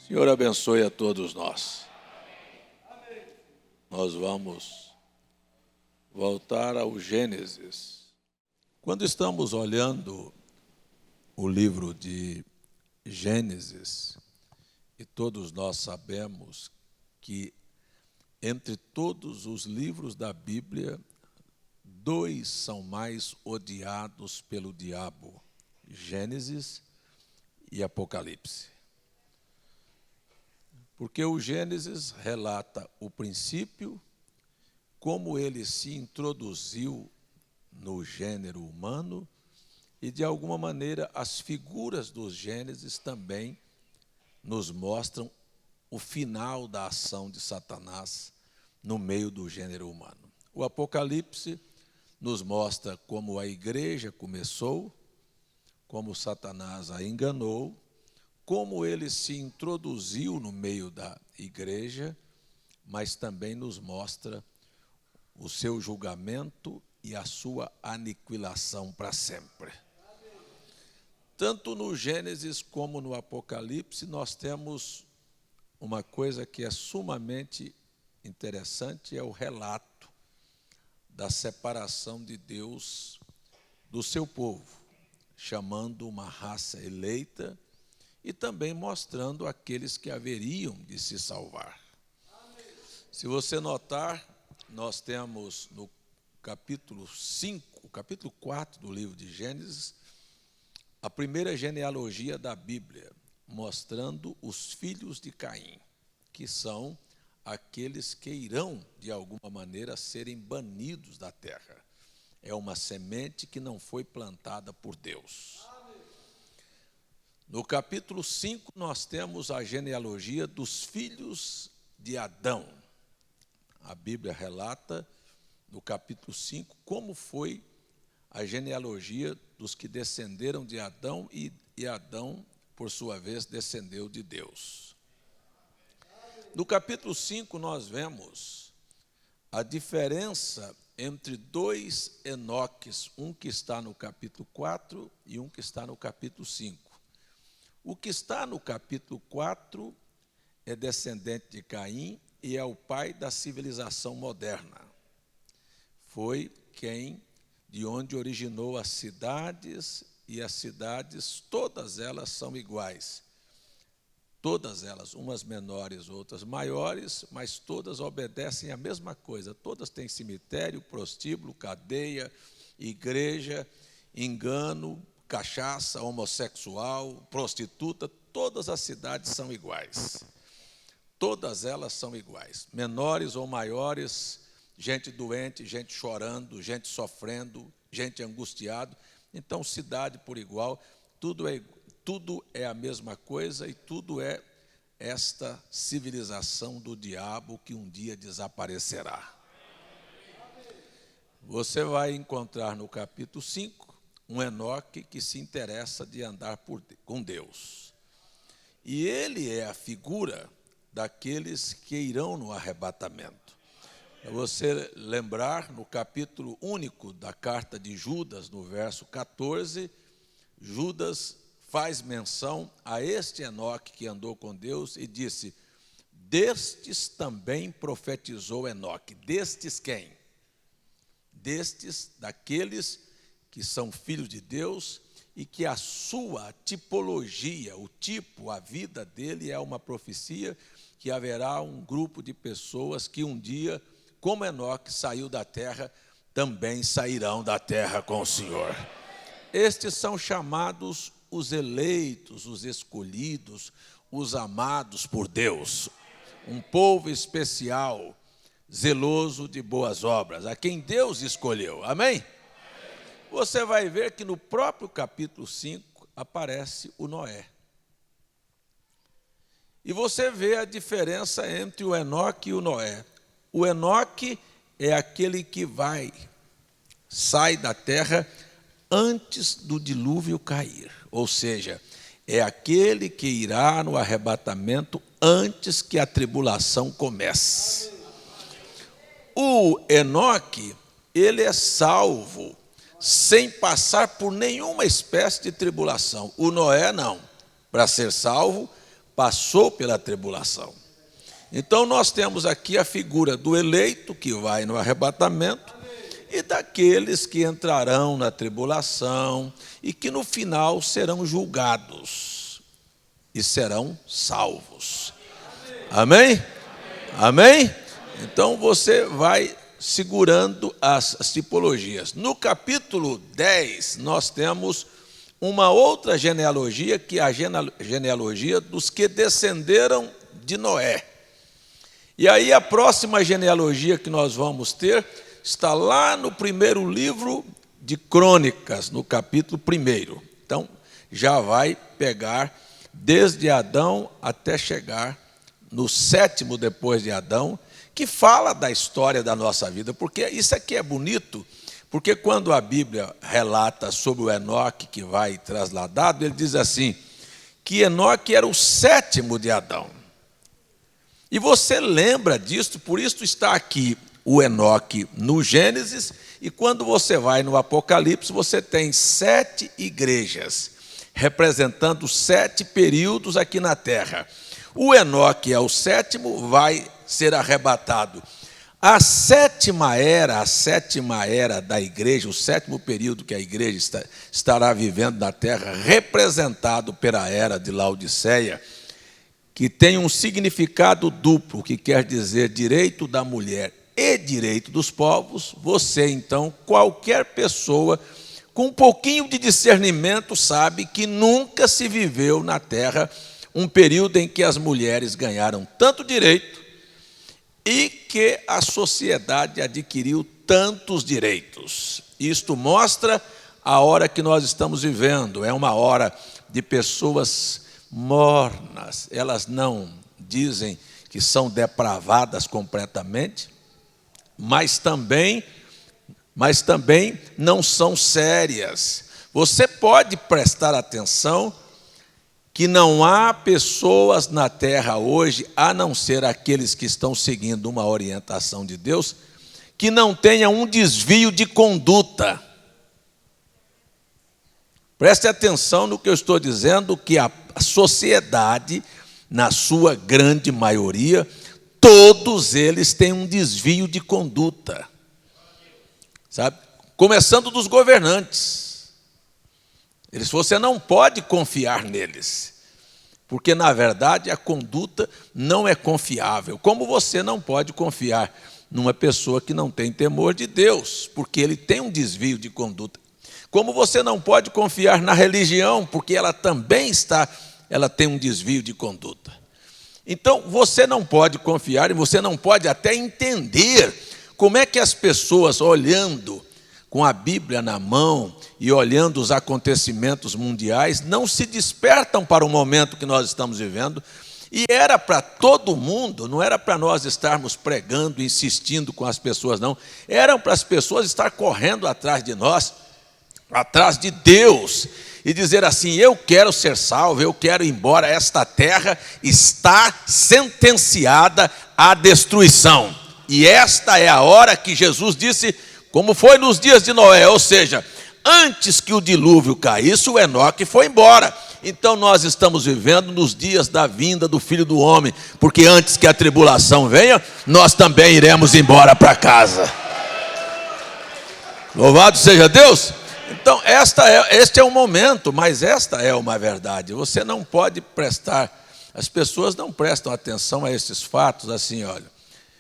Senhor abençoe a todos nós. Nós vamos voltar ao Gênesis. Quando estamos olhando o livro de Gênesis, e todos nós sabemos que entre todos os livros da Bíblia, 2 são mais odiados pelo diabo: Gênesis e Apocalipse. Porque o Gênesis relata o princípio, como ele se introduziu no gênero humano, e de alguma maneira as figuras dos Gênesis também nos mostram o final da ação de Satanás no meio do gênero humano. O Apocalipse nos mostra como a igreja começou, como Satanás a enganou, como ele se introduziu no meio da igreja, mas também nos mostra o seu julgamento e a sua aniquilação para sempre. Tanto no Gênesis como no Apocalipse, nós temos uma coisa que é sumamente interessante, é o relato da separação de Deus do seu povo, chamando uma raça eleita e também mostrando aqueles que haveriam de se salvar. Se você notar, nós temos no capítulo 5, capítulo 4 do livro de Gênesis, a primeira genealogia da Bíblia, mostrando os filhos de Caim, que são aqueles que irão, de alguma maneira, serem banidos da terra. É uma semente que não foi plantada por Deus. No capítulo 5, nós temos a genealogia dos filhos de Adão. A Bíblia relata, no capítulo 5, como foi a genealogia dos que descenderam de Adão, e Adão, por sua vez, descendeu de Deus. No capítulo 5, nós vemos a diferença entre 2 Enoques, um que está no capítulo 4 e um que está no capítulo 5. O que está no capítulo 4 é descendente de Caim e é o pai da civilização moderna. Foi de onde originou as cidades, e as cidades, todas elas são iguais. Todas elas, umas menores, outras maiores, mas todas obedecem à mesma coisa. Todas têm cemitério, prostíbulo, cadeia, igreja, engano, cachaça, homossexual, prostituta. Todas as cidades são iguais. Todas elas são iguais. Menores ou maiores, gente doente, gente chorando, gente sofrendo, gente angustiado. Então, cidade por igual, tudo é a mesma coisa, e tudo é esta civilização do diabo que um dia desaparecerá. Você vai encontrar no capítulo 5 um Enoque que se interessa de andar com Deus. E ele é a figura daqueles que irão no arrebatamento. Para você lembrar, no capítulo único da carta de Judas, no verso 14, Judas faz menção a este Enoque que andou com Deus e disse: destes também profetizou Enoque. Destes quem? Destes, daqueles que são filhos de Deus e que a sua tipologia, o tipo, a vida dele é uma profecia que haverá um grupo de pessoas que um dia, como Enoque saiu da terra, também sairão da terra com o Senhor. Estes são chamados os eleitos, os escolhidos, os amados por Deus. Um povo especial, zeloso de boas obras, a quem Deus escolheu. Amém? Você vai ver que no próprio capítulo 5 aparece o Noé. E você vê a diferença entre o Enoque e o Noé. O Enoque é aquele que sai da terra antes do dilúvio cair. Ou seja, é aquele que irá no arrebatamento antes que a tribulação comece. O Enoque, ele é salvo sem passar por nenhuma espécie de tribulação. O Noé não. Para ser salvo, passou pela tribulação. Então nós temos aqui a figura do eleito que vai no arrebatamento e daqueles que entrarão na tribulação e que no final serão julgados e serão salvos. Amém? Amém? Então você vai segurando as tipologias. No capítulo 10, nós temos uma outra genealogia, que é a genealogia dos que descenderam de Noé. E aí a próxima genealogia que nós vamos ter está lá no primeiro livro de Crônicas, no capítulo 1. Então, já vai pegar desde Adão até chegar no 7º depois de Adão, que fala da história da nossa vida, porque isso aqui é bonito, porque quando a Bíblia relata sobre o Enoque que vai trasladado, ele diz assim, que Enoque era o 7º de Adão. E você lembra disso, por isso está aqui o Enoque no Gênesis, e quando você vai no Apocalipse, você tem 7 igrejas, representando 7 períodos aqui na terra. O Enoque é o 7º, vai ser arrebatado. A sétima era da igreja, o 7º período que a igreja estará vivendo na terra, representado pela era de Laodiceia, que tem um significado duplo, que quer dizer direito da mulher e direito dos povos. Você, então, qualquer pessoa com um pouquinho de discernimento sabe que nunca se viveu na terra um período em que as mulheres ganharam tanto direito e que a sociedade adquiriu tantos direitos. Isto mostra a hora que nós estamos vivendo. É uma hora de pessoas mornas, elas não dizem que são depravadas completamente, mas também não são sérias. Você pode prestar atenção que não há pessoas na terra hoje, a não ser aqueles que estão seguindo uma orientação de Deus, que não tenham um desvio de conduta. Preste atenção no que eu estou dizendo, que a sociedade, na sua grande maioria, todos eles têm um desvio de conduta, sabe? Começando dos governantes. Você não pode confiar neles, porque, na verdade, a conduta não é confiável. Como você não pode confiar numa pessoa que não tem temor de Deus, porque ele tem um desvio de conduta. Como você não pode confiar na religião, porque ela também tem um desvio de conduta. Então, você não pode confiar e você não pode até entender como é que as pessoas, olhando com a Bíblia na mão e olhando os acontecimentos mundiais, não se despertam para o momento que nós estamos vivendo. E era para todo mundo, não era para nós estarmos pregando, insistindo com as pessoas, não. Eram para as pessoas estar correndo atrás de nós, atrás de Deus, e dizer assim: eu quero ser salvo, eu quero ir embora, esta terra está sentenciada à destruição. E esta é a hora que Jesus disse, como foi nos dias de Noé, ou seja, antes que o dilúvio caísse, o Enoque foi embora. Então nós estamos vivendo nos dias da vinda do Filho do Homem, porque antes que a tribulação venha, nós também iremos embora para casa. Louvado seja Deus! Então, este é um momento, mas esta é uma verdade. Você não pode as pessoas não prestam atenção a esses fatos assim, olha.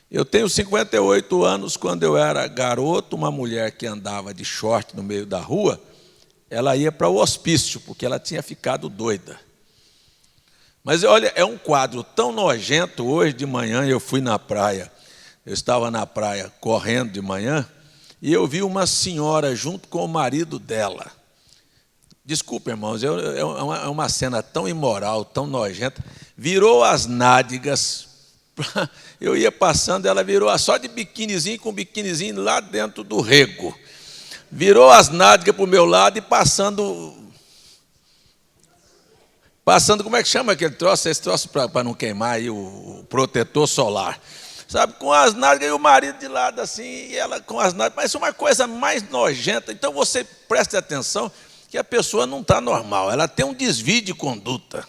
Eu tenho 58 anos, quando eu era garoto, uma mulher que andava de short no meio da rua, ela ia para o hospício, porque ela tinha ficado doida. Mas, olha, é um quadro tão nojento. Hoje de manhã eu fui na praia, eu estava na praia correndo de manhã, e eu vi uma senhora junto com o marido dela. Desculpa, irmãos, é uma cena tão imoral, tão nojenta. Virou as nádegas, eu ia passando, ela virou só de biquinizinho, com biquinizinho lá dentro do rego. Virou as nádegas para o meu lado e passando, como é que chama aquele troço? Esse troço para não queimar aí, o protetor solar. Sabe, com as nádegas e o marido de lado assim, e ela com as nádegas, mas uma coisa mais nojenta. Então você preste atenção que a pessoa não está normal, ela tem um desvio de conduta.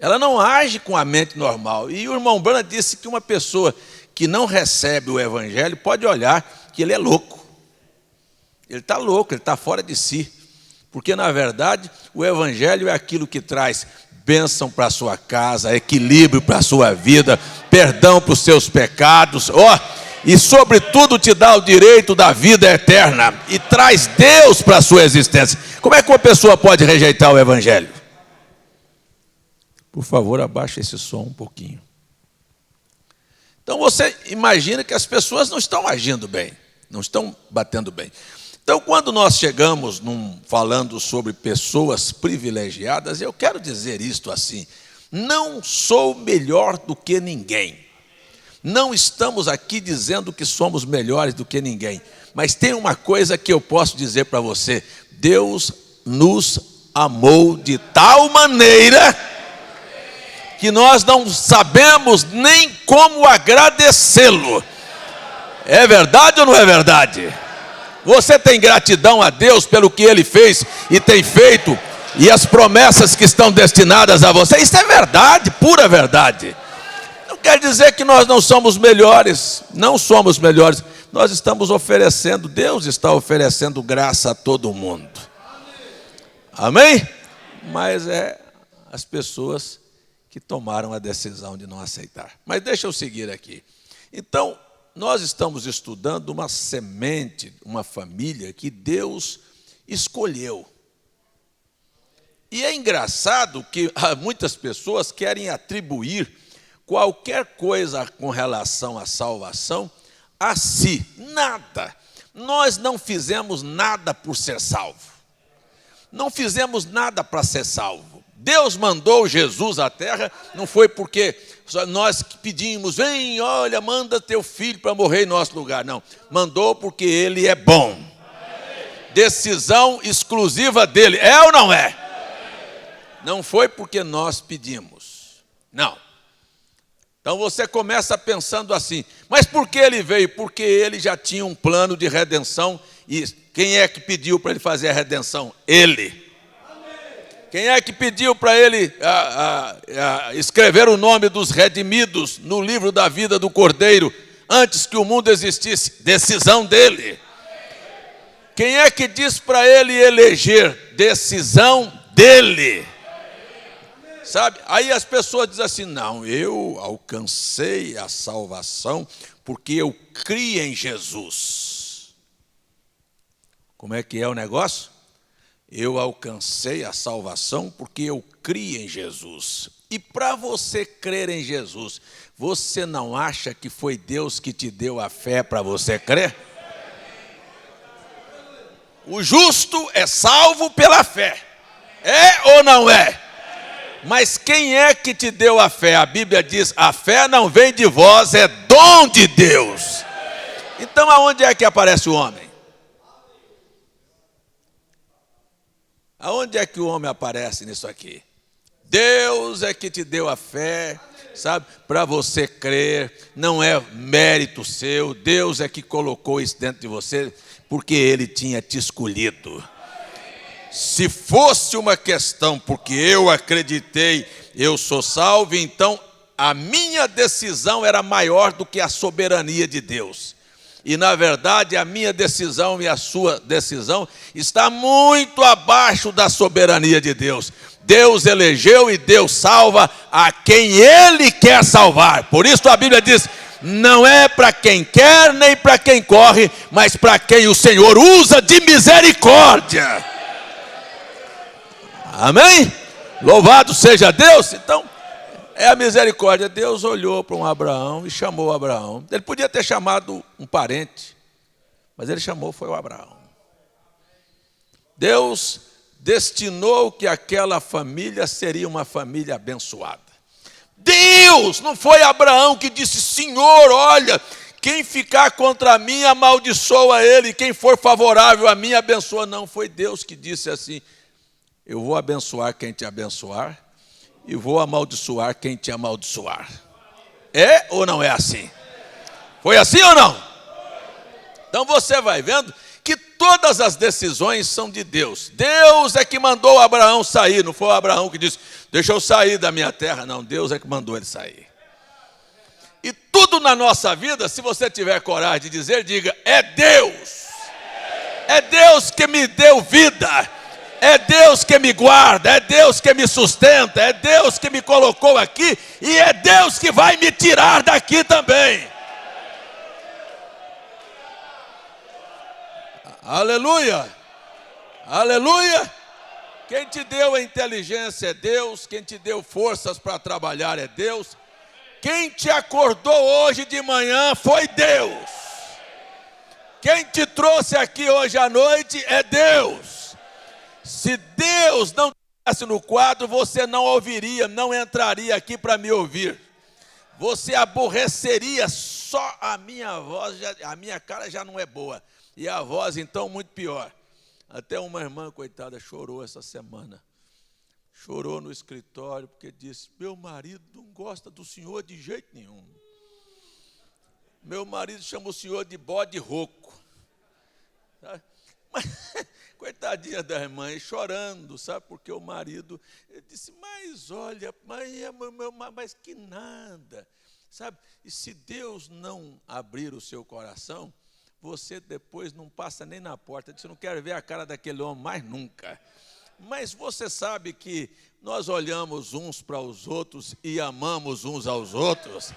Ela não age com a mente normal. E o irmão Branham disse que uma pessoa que não recebe o evangelho pode olhar que ele é louco. Ele está louco, ele está fora de si. Porque, na verdade, o evangelho é aquilo que traz bênção para a sua casa, equilíbrio para a sua vida, perdão para os seus pecados, e sobretudo te dá o direito da vida eterna e traz Deus para a sua existência. Como é que uma pessoa pode rejeitar o evangelho? Por favor, abaixa esse som um pouquinho. Então você imagina que as pessoas não estão agindo bem, não estão batendo bem. Então, quando nós chegamos falando sobre pessoas privilegiadas, eu quero dizer isto assim: não sou melhor do que ninguém. Não estamos aqui dizendo que somos melhores do que ninguém. Mas tem uma coisa que eu posso dizer para você: Deus nos amou de tal maneira que nós não sabemos nem como agradecê-lo. É verdade ou não é verdade? Você tem gratidão a Deus pelo que Ele fez e tem feito, e as promessas que estão destinadas a você? Isso é verdade, pura verdade. Não quer dizer que nós não somos melhores, não somos melhores. Nós estamos oferecendo, Deus está oferecendo graça a todo mundo. Amém? Mas é as pessoas que tomaram a decisão de não aceitar. Mas deixa eu seguir aqui. Então, nós estamos estudando uma semente, uma família que Deus escolheu. E é engraçado que muitas pessoas querem atribuir qualquer coisa com relação à salvação a si. Nada. Nós não fizemos nada por ser salvo. Não fizemos nada para ser salvo. Deus mandou Jesus à terra, não foi porque nós pedimos, vem, olha, manda teu filho para morrer em nosso lugar. Não, mandou porque Ele é bom. Decisão exclusiva dele, é ou não é? Não foi porque nós pedimos, não. Então você começa pensando assim, mas por que Ele veio? Porque Ele já tinha um plano de redenção. E quem é que pediu para Ele fazer a redenção? Ele. Quem é que pediu para Ele escrever o nome dos redimidos no livro da vida do Cordeiro antes que o mundo existisse? Decisão dele. Quem é que diz para Ele eleger? Decisão dele. Sabe? Aí as pessoas dizem assim, não, eu alcancei a salvação porque eu criei em Jesus. Como é que é o negócio? Eu alcancei a salvação porque eu criei em Jesus. E para você crer em Jesus, você não acha que foi Deus que te deu a fé para você crer? O justo é salvo pela fé. É ou não é? Mas quem é que te deu a fé? A Bíblia diz, a fé não vem de vós, é dom de Deus. Então aonde é que aparece o homem? Aonde é que o homem aparece nisso aqui? Deus é que te deu a fé, sabe? Para você crer, não é mérito seu. Deus é que colocou isso dentro de você, porque Ele tinha te escolhido. Se fosse uma questão, porque eu acreditei, eu sou salvo, então a minha decisão era maior do que a soberania de Deus. E, na verdade, a minha decisão e a sua decisão está muito abaixo da soberania de Deus. Deus elegeu e Deus salva a quem Ele quer salvar. Por isso a Bíblia diz, não é para quem quer nem para quem corre, mas para quem o Senhor usa de misericórdia. Amém? Louvado seja Deus. Então, é a misericórdia. Deus olhou para um Abraão e chamou Abraão. Ele podia ter chamado um parente, mas Ele chamou, foi o Abraão. Deus destinou que aquela família seria uma família abençoada. Deus, não foi Abraão que disse, Senhor, olha, quem ficar contra mim amaldiçoa ele, quem for favorável a mim abençoa. Não, foi Deus que disse assim, eu vou abençoar quem te abençoar, e vou amaldiçoar quem te amaldiçoar. É ou não é assim? Foi assim ou não? Então você vai vendo que Todas as decisões são de Deus. Deus é que mandou Abraão sair, não foi o Abraão que disse, deixa eu sair da minha terra. Não, Deus é que mandou ele sair. E tudo na nossa vida, se você tiver coragem de dizer, diga, é Deus. É Deus que me deu vida. É Deus que me guarda, é Deus que me sustenta, é Deus que me colocou aqui e é Deus que vai me tirar daqui também. Aleluia, aleluia. Quem te deu a inteligência é Deus, quem te deu forças para trabalhar é Deus. Quem te acordou hoje de manhã foi Deus. Quem te trouxe aqui hoje à noite é Deus. Se Deus não estivesse no quadro, você não ouviria, não entraria aqui para me ouvir. Você aborreceria, só a minha voz, a minha cara já não é boa. E a voz, então, muito pior. Até uma irmã, coitada, chorou essa semana. Chorou no escritório, porque disse, meu marido não gosta do senhor de jeito nenhum. Meu marido chama o senhor de bode rouco. Sabe? Mas, coitadinha da irmã, chorando, sabe? Porque o marido disse, mas olha, mas que nada, sabe? E se Deus não abrir o seu coração, você depois não passa nem na porta, você não quer ver a cara daquele homem mais nunca. Mas você sabe que nós olhamos uns para os outros e amamos uns aos outros.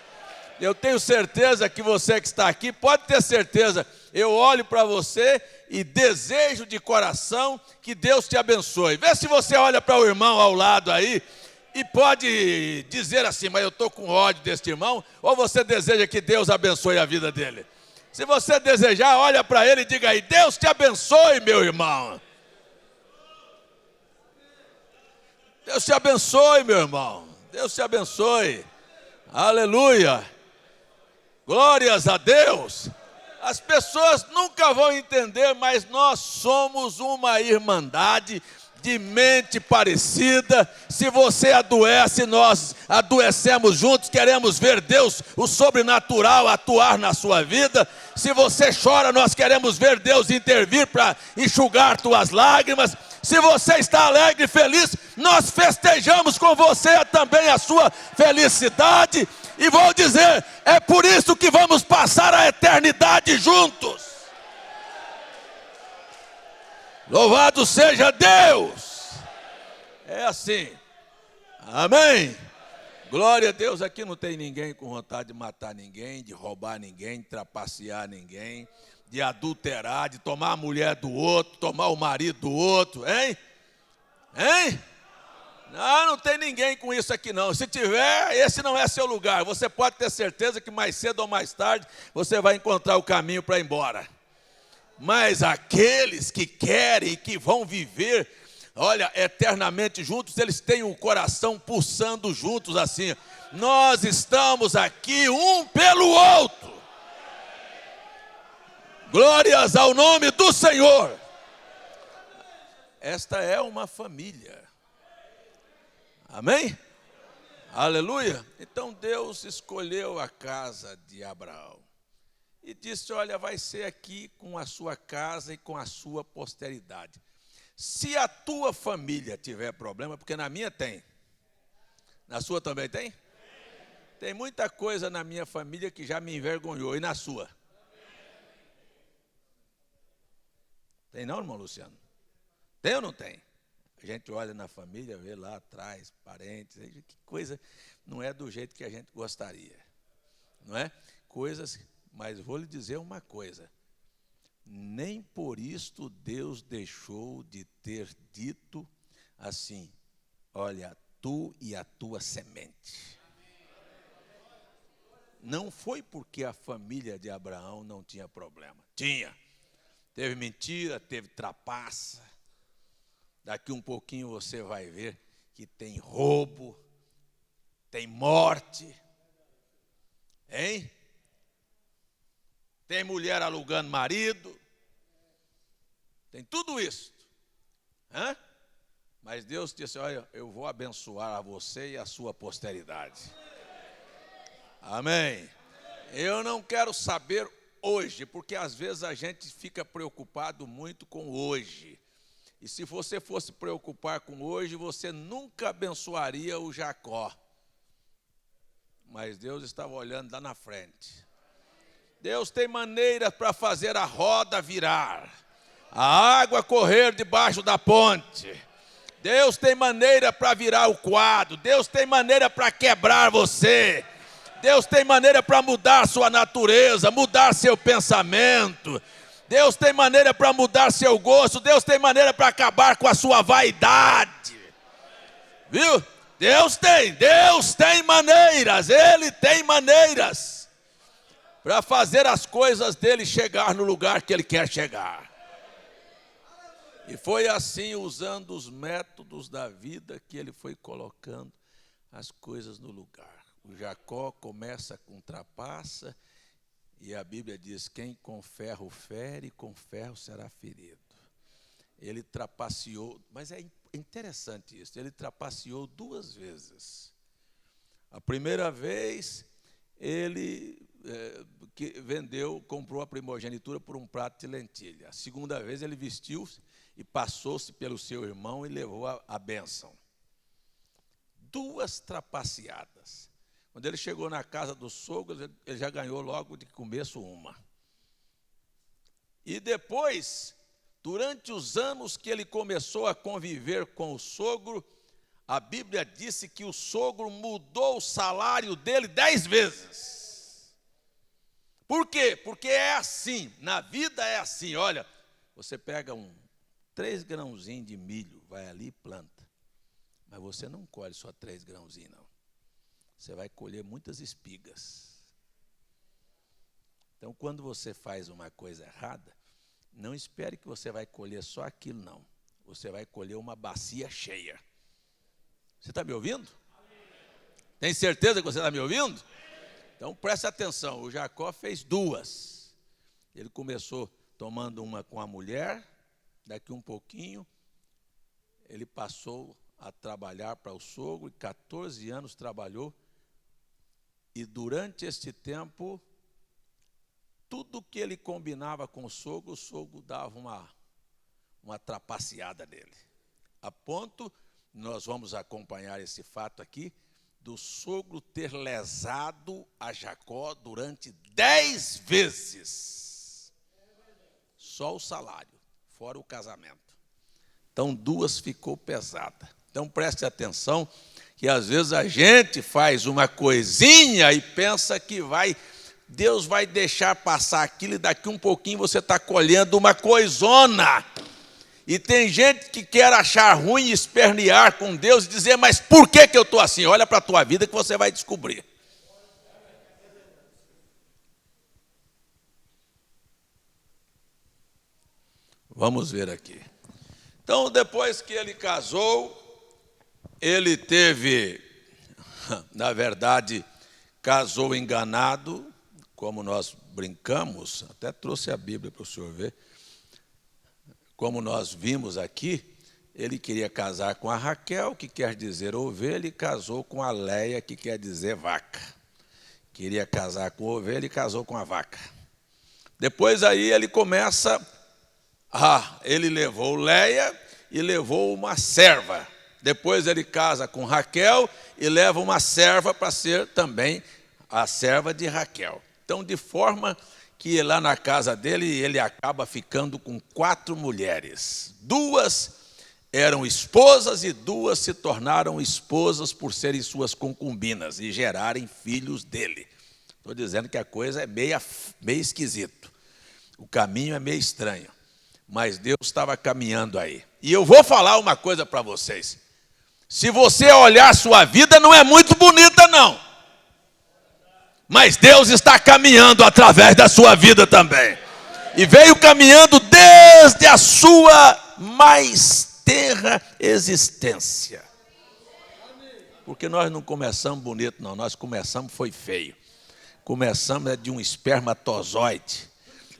Eu tenho certeza que você que está aqui, pode ter certeza, eu olho para você e desejo de coração que Deus te abençoe. Vê se você olha para o irmão ao lado aí e pode dizer assim, mas eu estou com ódio deste irmão, ou você deseja que Deus abençoe a vida dele? Se você desejar, olha para ele e diga aí, Deus te abençoe, meu irmão. Deus te abençoe, meu irmão. Deus te abençoe. Aleluia. Glórias a Deus. As pessoas nunca vão entender, mas nós somos uma irmandade de mente parecida. Se você adoece, nós adoecemos juntos, queremos ver Deus, o sobrenatural, atuar na sua vida. Se você chora, nós queremos ver Deus intervir para enxugar tuas lágrimas. Se você está alegre e feliz, nós festejamos com você também a sua felicidade. E vou dizer, é por isso que vamos passar a eternidade juntos. Louvado seja Deus. É assim. Amém. Glória a Deus. Aqui não tem ninguém com vontade de matar ninguém, de roubar ninguém, de trapacear ninguém, de adulterar, de tomar a mulher do outro, tomar o marido do outro, hein? Hein? Não tem ninguém com isso aqui não. Se tiver, esse não é seu lugar. Você pode ter certeza que mais cedo ou mais tarde você vai encontrar o caminho para ir embora. Mas aqueles que querem e que vão viver, olha, eternamente juntos, eles têm o coração pulsando juntos assim. Nós estamos aqui um pelo outro. Glórias ao nome do Senhor. Esta é uma família. Amém? Aleluia. Então Deus escolheu a casa de Abraão e disse, olha, vai ser aqui com a sua casa e com a sua posteridade. Se a tua família tiver problema, porque na minha tem. Na sua também tem? Tem muita coisa na minha família que já me envergonhou. E na sua? Tem não, irmão Luciano? Tem ou não tem? A gente olha na família, vê lá atrás, parentes, que coisa não é do jeito que a gente gostaria. Não é? Coisas, mas vou lhe dizer uma coisa. Nem por isto Deus deixou de ter dito assim, olha, tu e a tua semente. Não foi porque a família de Abraão não tinha problema. Tinha. Teve mentira, teve trapaça. Daqui um pouquinho você vai ver que tem roubo, tem morte, hein? Tem mulher alugando marido, tem tudo isso. Hã? Mas Deus disse, olha, eu vou abençoar a você e a sua posteridade. Amém. Eu não quero saber hoje, porque às vezes a gente fica preocupado muito com hoje. E se você fosse preocupar com hoje, você nunca abençoaria o Jacó. Mas Deus estava olhando lá na frente. Deus tem maneiras para fazer a roda virar, a água correr debaixo da ponte. Deus tem maneira para virar o quadro. Deus tem maneira para quebrar você. Deus tem maneira para mudar sua natureza, mudar seu pensamento. Deus tem maneira para mudar seu gosto. Deus tem maneira para acabar com a sua vaidade. Viu? Deus tem maneiras. Ele tem maneiras para fazer as coisas dele chegar no lugar que ele quer chegar. E foi assim, usando os métodos da vida, que ele foi colocando as coisas no lugar. O Jacó começa com trapaça, e a Bíblia diz: quem com ferro fere, com ferro será ferido. Ele trapaceou, mas é interessante isso, ele trapaceou 2 vezes. A primeira vez, ele comprou a primogenitura por um prato de lentilha. A segunda vez, ele vestiu-se e passou-se pelo seu irmão e levou a bênção. 2 trapaceadas. Quando ele chegou na casa do sogro, ele já ganhou logo de começo uma. E depois, durante os anos que ele começou a conviver com o sogro, a Bíblia disse que o sogro mudou o salário dele 10 vezes. Por quê? Porque é assim, na vida é assim. Olha, você pega 3 grãozinhos de milho, vai ali e planta. Mas você não colhe só 3 grãozinhos, não. Você vai colher muitas espigas. Então, quando você faz uma coisa errada, não espere que você vai colher só aquilo, não. Você vai colher uma bacia cheia. Você está me ouvindo? Tem certeza que você está me ouvindo? Então, preste atenção. O Jacó fez 2. Ele começou tomando uma com a mulher. Daqui um pouquinho, ele passou a trabalhar para o sogro, e 14 anos trabalhou. E durante este tempo, tudo que ele combinava com o sogro dava uma trapaceada nele. A ponto, nós vamos acompanhar esse fato aqui, do sogro ter lesado a Jacó durante 10 vezes. Só o salário, fora o casamento. Então, 2 ficou pesada. Então, preste atenção, que às vezes a gente faz uma coisinha e pensa que Deus vai deixar passar aquilo, e daqui um pouquinho você está colhendo uma coisona. E tem gente que quer achar ruim, espernear com Deus e dizer: mas por que eu estou assim? Olha para a tua vida que você vai descobrir. Vamos ver aqui. Então, depois que ele casou, ele na verdade, casou enganado, como nós brincamos, até trouxe a Bíblia para o senhor ver. Como nós vimos aqui, ele queria casar com a Raquel, que quer dizer ovelha, e casou com a Leia, que quer dizer vaca. Queria casar com a ovelha e casou com a vaca. Depois aí ele começa, ele levou Leia e levou uma serva. Depois ele casa com Raquel e leva uma serva para ser também a serva de Raquel. Então, de forma que lá na casa dele, ele acaba ficando com 4 mulheres. 2 eram esposas e 2 se tornaram esposas por serem suas concubinas e gerarem filhos dele. Estou dizendo que a coisa é meio esquisito. O caminho é meio estranho. Mas Deus estava caminhando aí. E eu vou falar uma coisa para vocês. Se você olhar a sua vida, não é muito bonita, não. Mas Deus está caminhando através da sua vida também. E veio caminhando desde a sua mais tenra existência. Porque nós não começamos bonito, não. Nós começamos, foi feio. Começamos de um espermatozoide,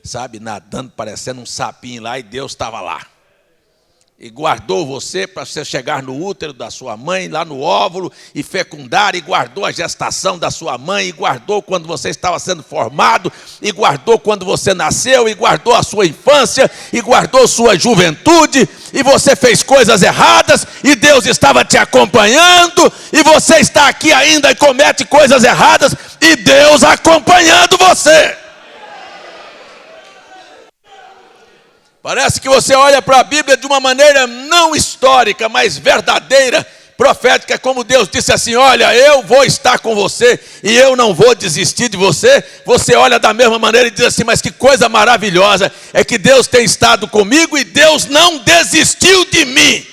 sabe, nadando, parecendo um sapinho lá, e Deus estava lá. e guardou você para você chegar no útero da sua mãe, lá no óvulo, e fecundar, e guardou a gestação da sua mãe, e guardou quando você estava sendo formado, e guardou quando você nasceu, e guardou a sua infância, e guardou sua juventude, e você fez coisas erradas, e Deus estava te acompanhando, e você está aqui ainda e comete coisas erradas, e Deus acompanhando você. Parece que você olha para a Bíblia de uma maneira não histórica, mas verdadeira, profética, como Deus disse assim: olha, eu vou estar com você e eu não vou desistir de você. Você olha da mesma maneira e diz assim: mas que coisa maravilhosa, é que Deus tem estado comigo e Deus não desistiu de mim.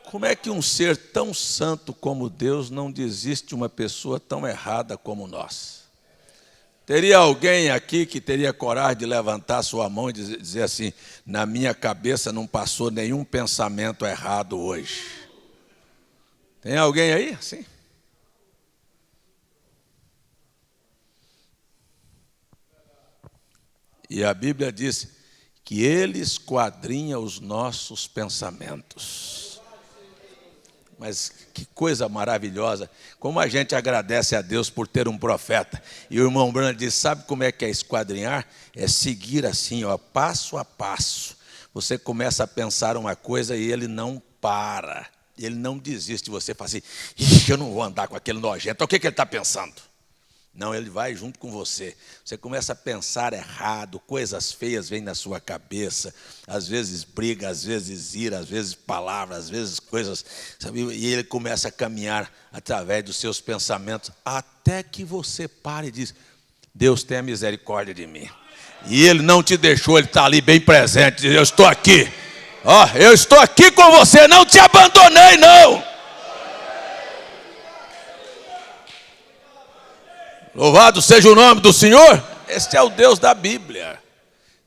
Como é que um ser tão santo como Deus não desiste de uma pessoa tão errada como nós? Teria alguém aqui que teria coragem de levantar sua mão e dizer assim: na minha cabeça não passou nenhum pensamento errado hoje? Tem alguém aí? Sim. E a Bíblia diz que Ele esquadrinha os nossos pensamentos. Mas que coisa maravilhosa, como a gente agradece a Deus por ter um profeta. E o irmão Bruno diz: sabe como é que é esquadrinhar? É seguir assim, ó, passo a passo. Você começa a pensar uma coisa e ele não para, ele não desiste. Você fala assim: ixi, eu não vou andar com aquele nojento. O que ele está pensando? Não, ele vai junto com você. Você começa a pensar errado, coisas feias vêm na sua cabeça, às vezes briga, às vezes ira, às vezes palavras, às vezes coisas, sabe? E ele começa a caminhar através dos seus pensamentos, até que você pare e diz: Deus tenha misericórdia de mim. E ele não te deixou, ele está ali bem presente, diz: eu estou aqui, ó, eu estou aqui com você, não te abandonei não. Louvado seja o nome do Senhor. Este é o Deus da Bíblia.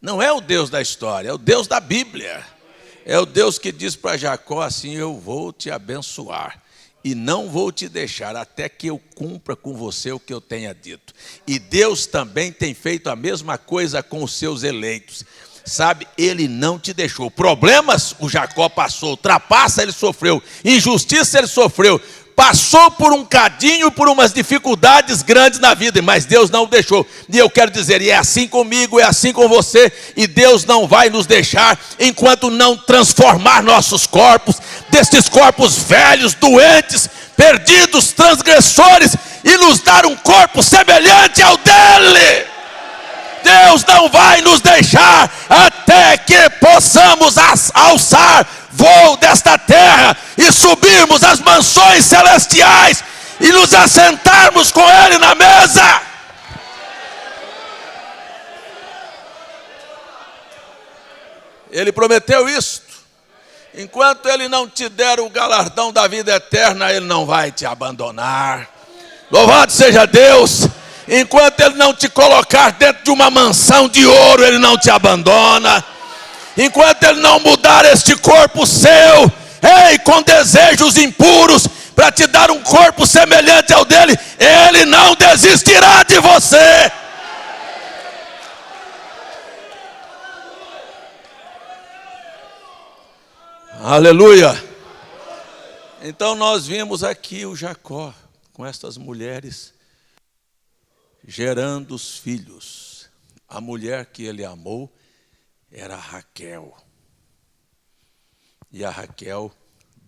Não é o Deus da história, é o Deus da Bíblia. É o Deus que diz para Jacó assim: eu vou te abençoar e não vou te deixar até que eu cumpra com você o que eu tenha dito. E Deus também tem feito a mesma coisa com os seus eleitos. Sabe, ele não te deixou. Problemas o Jacó passou, trapaça ele sofreu, injustiça ele sofreu, passou por um cadinho, por umas dificuldades grandes na vida, mas Deus não o deixou. E eu quero dizer, e é assim comigo, é assim com você, e Deus não vai nos deixar enquanto não transformar nossos corpos, destes corpos velhos, doentes, perdidos, transgressores, e nos dar um corpo semelhante ao dele. Deus não vai nos deixar até que possamos alçar voo desta terra e subirmos as mansões celestiais e nos assentarmos com Ele na mesa. Ele prometeu isto. Enquanto Ele não te der o galardão da vida eterna, Ele não vai te abandonar. Louvado seja Deus. Enquanto Ele não te colocar dentro de uma mansão de ouro, Ele não te abandona. Enquanto Ele não mudar este corpo seu, com desejos impuros, para te dar um corpo semelhante ao dele, Ele não desistirá de você. Aleluia. Então nós vimos aqui o Jacó com estas mulheres gerando os filhos. A mulher que ele amou era Raquel. E a Raquel,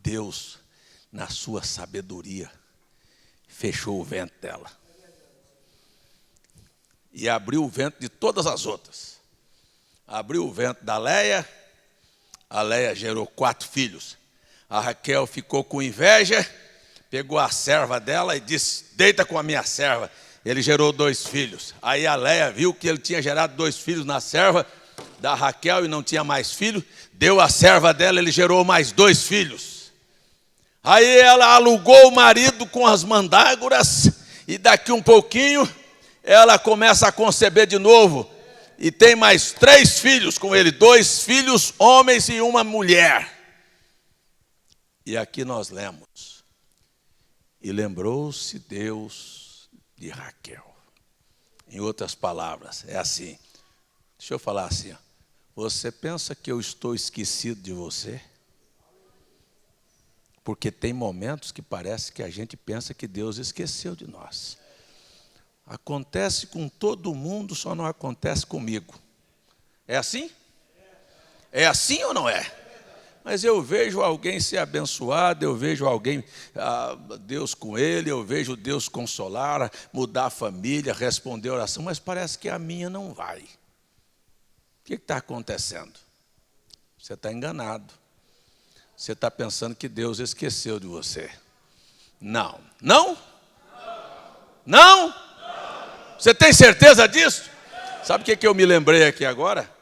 Deus, na sua sabedoria, fechou o ventre dela. E abriu o ventre de todas as outras. Abriu o ventre da Leia. A Leia gerou 4 filhos. A Raquel ficou com inveja, pegou a serva dela e disse: deita com a minha serva. Ele gerou 2 filhos. Aí a Leia viu que ele tinha gerado 2 filhos na serva da Raquel e não tinha mais filho. Deu a serva dela, ele gerou mais 2 filhos. Aí ela alugou o marido com as mandrágoras e daqui um pouquinho ela começa a conceber de novo. E tem mais 3 filhos com ele, 2 filhos homens e uma mulher. E aqui nós lemos: e lembrou-se Deus de Raquel. Em outras palavras, é assim: Deixa eu falar assim, ó. Você pensa que eu estou esquecido de você? Porque tem momentos que parece que a gente pensa que Deus esqueceu de nós. Acontece com todo mundo, só não acontece comigo. É assim? É assim ou não é? Mas eu vejo alguém ser abençoado, eu vejo alguém, Deus com ele, eu vejo Deus consolar, mudar a família, responder a oração, mas parece que a minha não vai. O que está acontecendo? Você está enganado. Você está pensando que Deus esqueceu de você. Não. Não? Não? Você tem certeza disso? Sabe o que eu me lembrei aqui agora?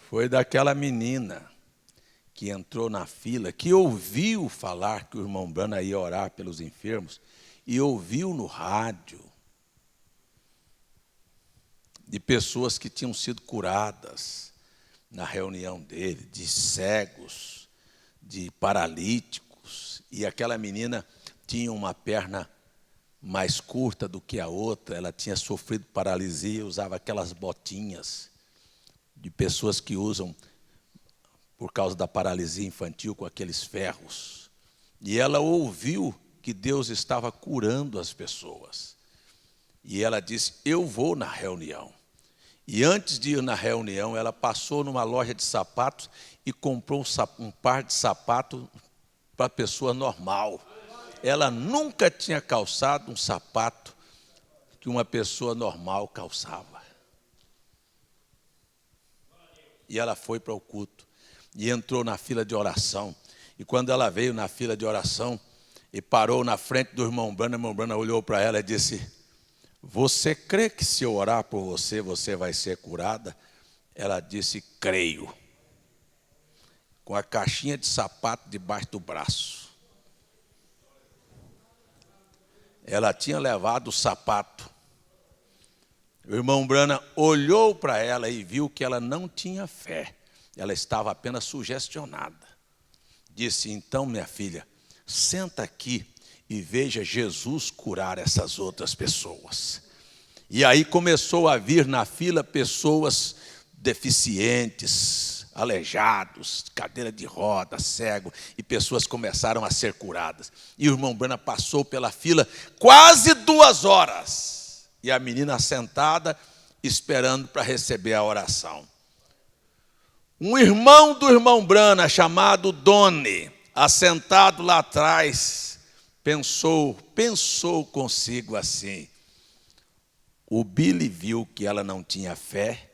Foi daquela menina que entrou na fila, que ouviu falar que o irmão Branham ia orar pelos enfermos, e ouviu no rádio de pessoas que tinham sido curadas na reunião dele, de cegos, de paralíticos, e aquela menina tinha uma perna mais curta do que a outra, ela tinha sofrido paralisia, usava aquelas botinhas de pessoas que usam por causa da paralisia infantil com aqueles ferros. E ela ouviu que Deus estava curando as pessoas. E ela disse, eu vou na reunião. E antes de ir na reunião, ela passou numa loja de sapatos e comprou um par de sapatos para pessoa normal. Ela nunca tinha calçado um sapato que uma pessoa normal calçava. E ela foi para o culto e entrou na fila de oração. E quando ela veio na fila de oração e parou na frente do irmão Branham olhou para ela e disse, você crê que se eu orar por você, você vai ser curada? Ela disse, creio. Com a caixinha de sapato debaixo do braço. Ela tinha levado o sapato. O irmão Branham olhou para ela e viu que ela não tinha fé. Ela estava apenas sugestionada. Disse, então, minha filha, senta aqui e veja Jesus curar essas outras pessoas. E aí começou a vir na fila pessoas deficientes, aleijados, cadeira de roda, cego, e pessoas começaram a ser curadas. E o irmão Branham passou pela fila quase 2 horas. E a menina sentada, esperando para receber a oração. Um irmão do irmão Branham, chamado Doni, assentado lá atrás, pensou consigo assim, o Billy viu que ela não tinha fé,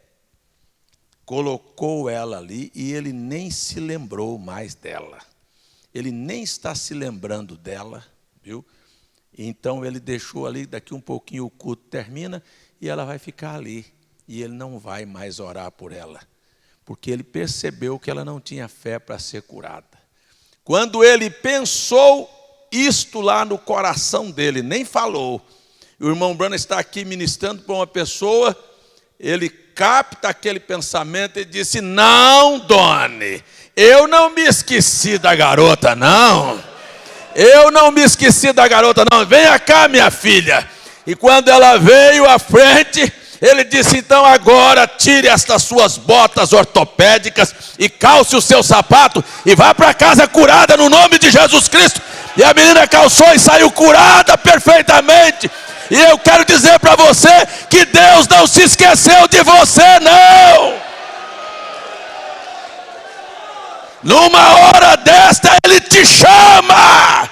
colocou ela ali e ele nem se lembrou mais dela. Ele nem está se lembrando dela, viu? Então ele deixou ali, daqui um pouquinho o culto termina e ela vai ficar ali. E ele não vai mais orar por ela, porque ele percebeu que ela não tinha fé para ser curada. Quando ele pensou isto lá no coração dele, nem falou. O irmão Branham está aqui ministrando para uma pessoa, ele capta aquele pensamento e disse, não, Doni, eu não me esqueci da garota, não. Eu não me esqueci da garota, não. Venha cá, minha filha. E quando ela veio à frente, ele disse, então agora tire estas suas botas ortopédicas e calce o seu sapato e vá para casa curada no nome de Jesus Cristo. E a menina calçou e saiu curada perfeitamente. E eu quero dizer para você que Deus não se esqueceu de você, não. Numa hora desta Ele te chama.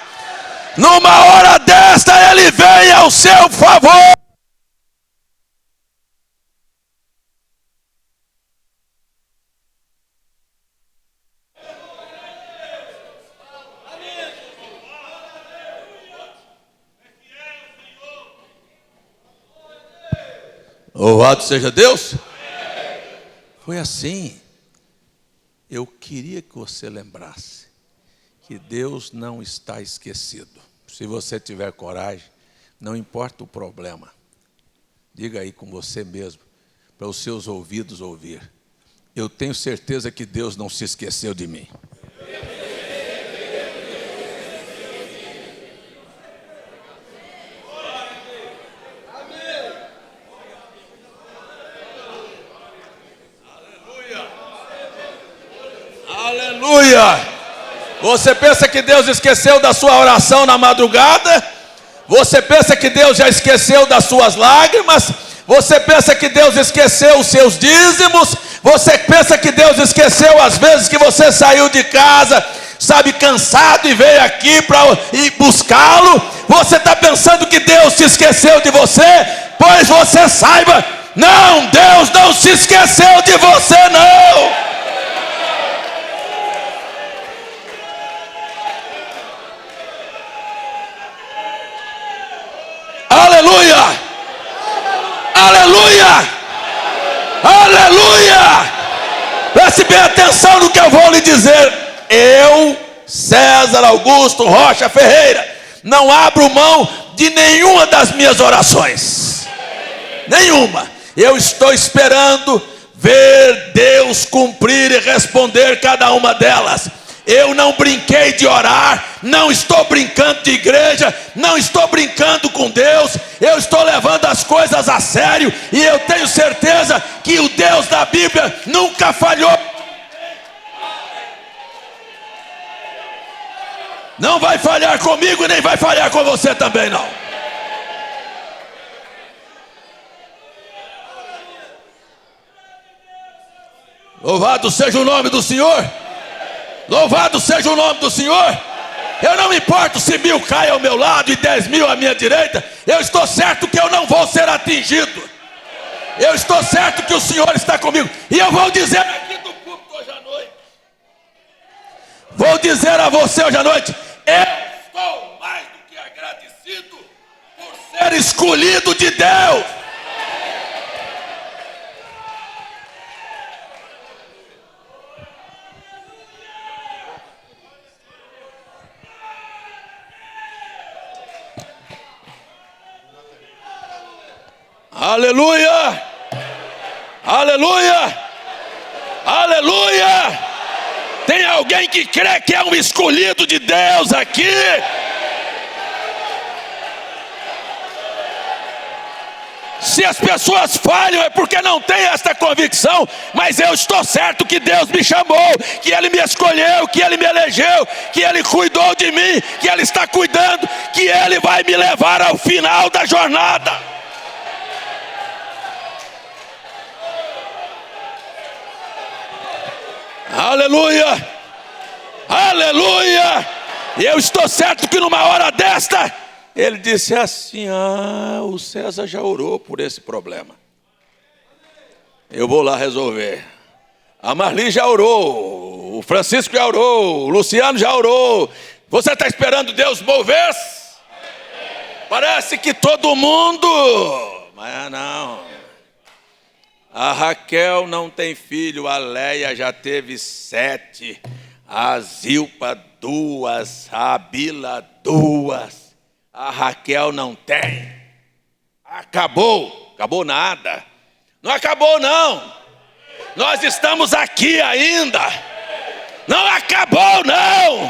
Numa hora desta Ele vem ao seu favor. Louvado seja Deus. Foi assim. Eu queria que você lembrasse que Deus não está esquecido. Se você tiver coragem, não importa o problema, diga aí com você mesmo, para os seus ouvidos ouvir. Eu tenho certeza que Deus não se esqueceu de mim. Aleluia! Você pensa que Deus esqueceu da sua oração na madrugada? Você pensa que Deus já esqueceu das suas lágrimas? Você pensa que Deus esqueceu os seus dízimos? Você pensa que Deus esqueceu as vezes que você saiu de casa, sabe, cansado, e veio aqui para ir buscá-lo? Você está pensando que Deus se esqueceu de você? Pois você saiba, não, Deus não se esqueceu de você, não. Aleluia! Aleluia! Aleluia! Preste bem atenção no que eu vou lhe dizer. Eu, César Augusto Rocha Ferreira, não abro mão de nenhuma das minhas orações. Nenhuma. Eu estou esperando ver Deus cumprir e responder cada uma delas. Eu não brinquei de orar, não estou brincando de igreja, não estou brincando com Deus. Eu estou levando as coisas a sério, e eu tenho certeza que o Deus da Bíblia nunca falhou. Não vai falhar comigo, nem vai falhar com você também, não. Louvado seja o nome do Senhor. Louvado seja o nome do Senhor. Eu não me importo se 1000 caem ao meu lado e 10.000 à minha direita. Eu estou certo que eu não vou ser atingido. Eu estou certo que o Senhor está comigo. E eu vou dizer aqui do púlpito hoje à noite. Vou dizer a você hoje à noite: eu estou mais do que agradecido por ser escolhido de Deus. Aleluia! Aleluia! Aleluia! Tem alguém que crê que é um escolhido de Deus aqui? Se as pessoas falham é porque não têm esta convicção, mas eu estou certo que Deus me chamou, que Ele me escolheu, que Ele me elegeu, que Ele cuidou de mim, que Ele está cuidando, que Ele vai me levar ao final da jornada. Aleluia, aleluia. E eu estou certo que numa hora desta, ele disse assim: o César já orou por esse problema, eu vou lá resolver. A Marli já orou, o Francisco já orou, o Luciano já orou. Você está esperando Deus mover-se? Parece que todo mundo, mas não. A Raquel não tem filho, a Leia já teve 7, a Zilpa 2, a Bila 2, a Raquel não tem. Acabou, acabou nada. Não acabou não. Nós estamos aqui ainda. Não acabou não.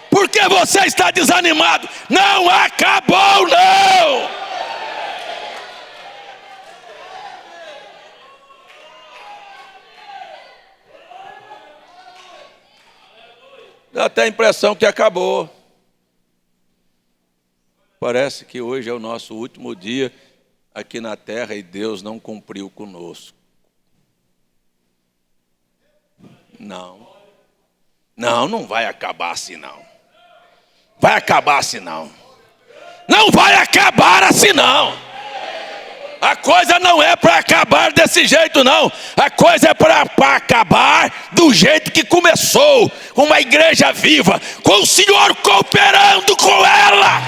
Por que você está desanimado? Não acabou não. Dá até a impressão que acabou. Parece que hoje é o nosso último dia aqui na terra e Deus não cumpriu conosco. Não. Não vai acabar assim não. Vai acabar assim não. Não vai acabar assim não. A coisa não é para acabar desse jeito não. A coisa é para acabar do jeito que começou. Uma igreja viva, com o Senhor cooperando com ela.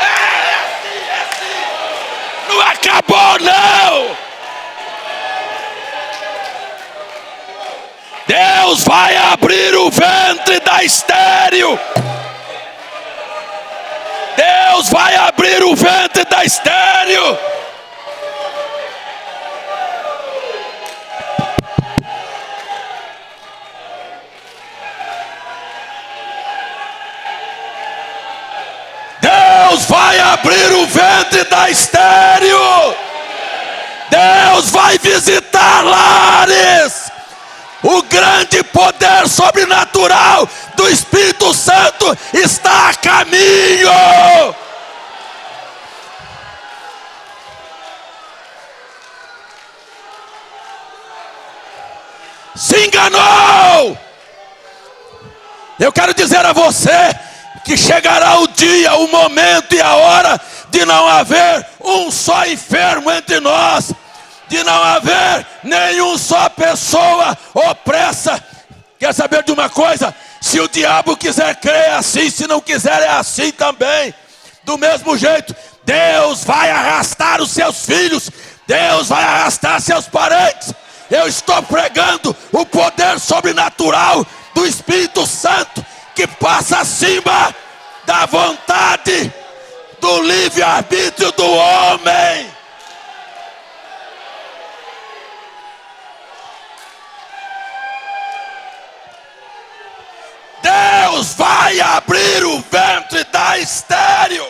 É assim. Não acabou não. Deus vai abrir o ventre da estéril. Deus vai abrir o ventre da estéril. Deus vai abrir o ventre da estéril. Deus vai visitar lares. O grande poder sobre Eu quero dizer a você que chegará o dia, o momento e a hora de não haver um só enfermo entre nós, de não haver nenhum só pessoa opressa. Quer saber de uma coisa? Se o diabo quiser crer é assim, se não quiser é assim também. Do mesmo jeito, Deus vai arrastar os seus filhos, Deus vai arrastar seus parentes. Eu estou pregando o poder sobrenatural do Espírito Santo, que passa acima da vontade, do livre-arbítrio do homem. Deus vai abrir o ventre da estéril.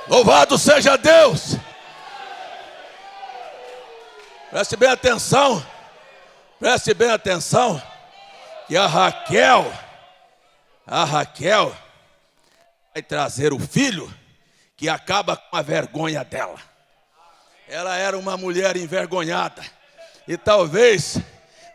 Louvado seja Deus. Preste bem atenção. Preste bem atenção. Que a Raquel vai trazer o filho que acaba com a vergonha dela. Ela era uma mulher envergonhada. E talvez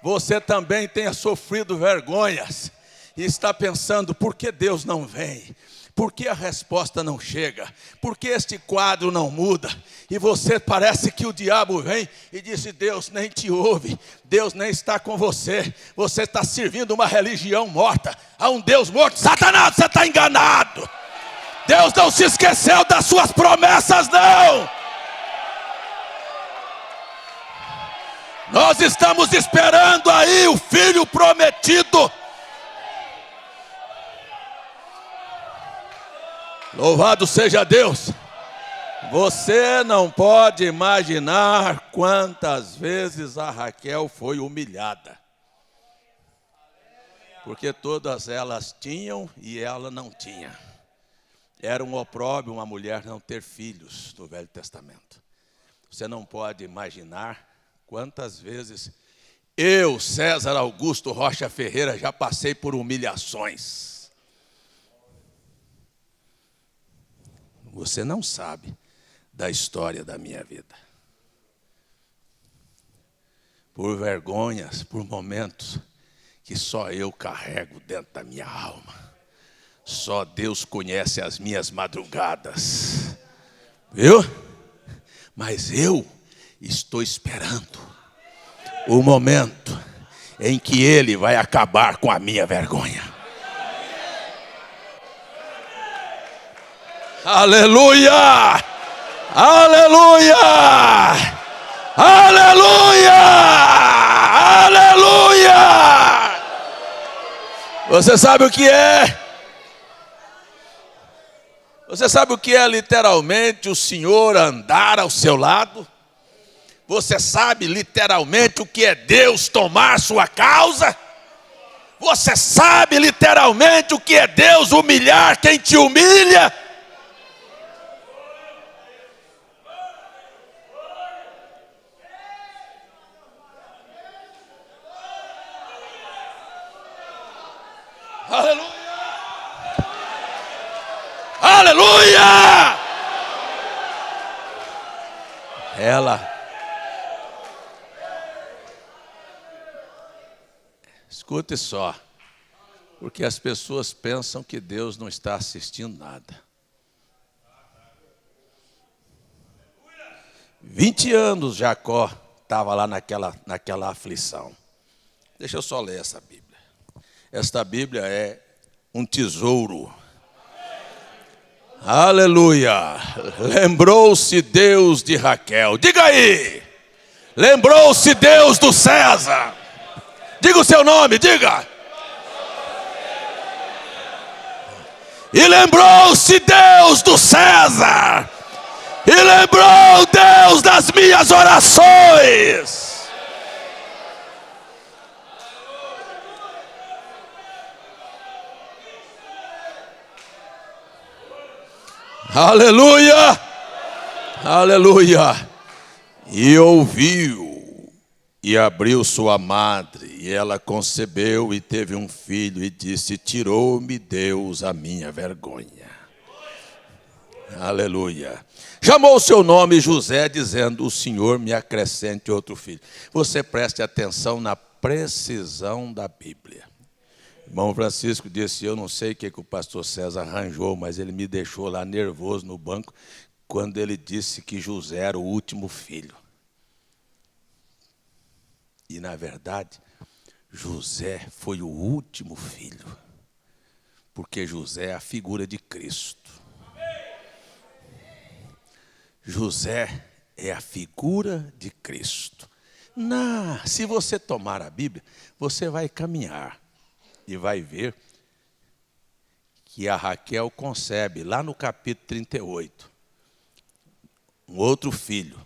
você também tenha sofrido vergonhas. E está pensando, por que Deus não vem? Por que a resposta não chega? Por que este quadro não muda? E você parece que o diabo vem e diz, Deus nem te ouve, Deus nem está com você. Você está servindo uma religião morta, a um Deus morto. Satanás, você está enganado. Deus não se esqueceu das suas promessas, não. Nós estamos esperando aí o filho prometido. Louvado seja Deus. Você não pode imaginar quantas vezes a Raquel foi humilhada. Porque todas elas tinham e ela não tinha. Era um opróbrio uma mulher não ter filhos no Velho Testamento. Você não pode imaginar quantas vezes eu, César Augusto Rocha Ferreira, já passei por humilhações. Você não sabe da história da minha vida. Por vergonhas, por momentos que só eu carrego dentro da minha alma. Só Deus conhece as minhas madrugadas. Viu? Mas eu estou esperando o momento em que Ele vai acabar com a minha vergonha. Aleluia! Aleluia! Aleluia! Aleluia! Você sabe o que é? Você sabe o que é literalmente o Senhor andar ao seu lado? Você sabe literalmente o que é Deus tomar sua causa? Você sabe literalmente o que é Deus humilhar quem te humilha? Aleluia! Aleluia! Escute só, porque as pessoas pensam que Deus não está assistindo nada. 20 anos Jacó estava lá naquela aflição. Deixa eu só ler essa Bíblia. Esta Bíblia é um tesouro. Aleluia! Lembrou-se Deus de Raquel. Diga aí! Lembrou-se Deus do César. Diga o seu nome, diga. E lembrou-se Deus do César. E lembrou Deus das minhas orações. Aleluia! Aleluia! E ouviu, e abriu sua madre, e ela concebeu e teve um filho, e disse: tirou-me Deus a minha vergonha. Aleluia. Chamou o seu nome José, dizendo: o Senhor me acrescente outro filho. Você preste atenção na precisão da Bíblia. Irmão Francisco disse: eu não sei o que o pastor César arranjou, mas ele me deixou lá nervoso no banco quando ele disse que José era o último filho. E, na verdade, José foi o último filho, porque José é a figura de Cristo. José é a figura de Cristo. Se você tomar a Bíblia, você vai caminhar e vai ver que a Raquel concebe, lá no capítulo 38, um outro filho,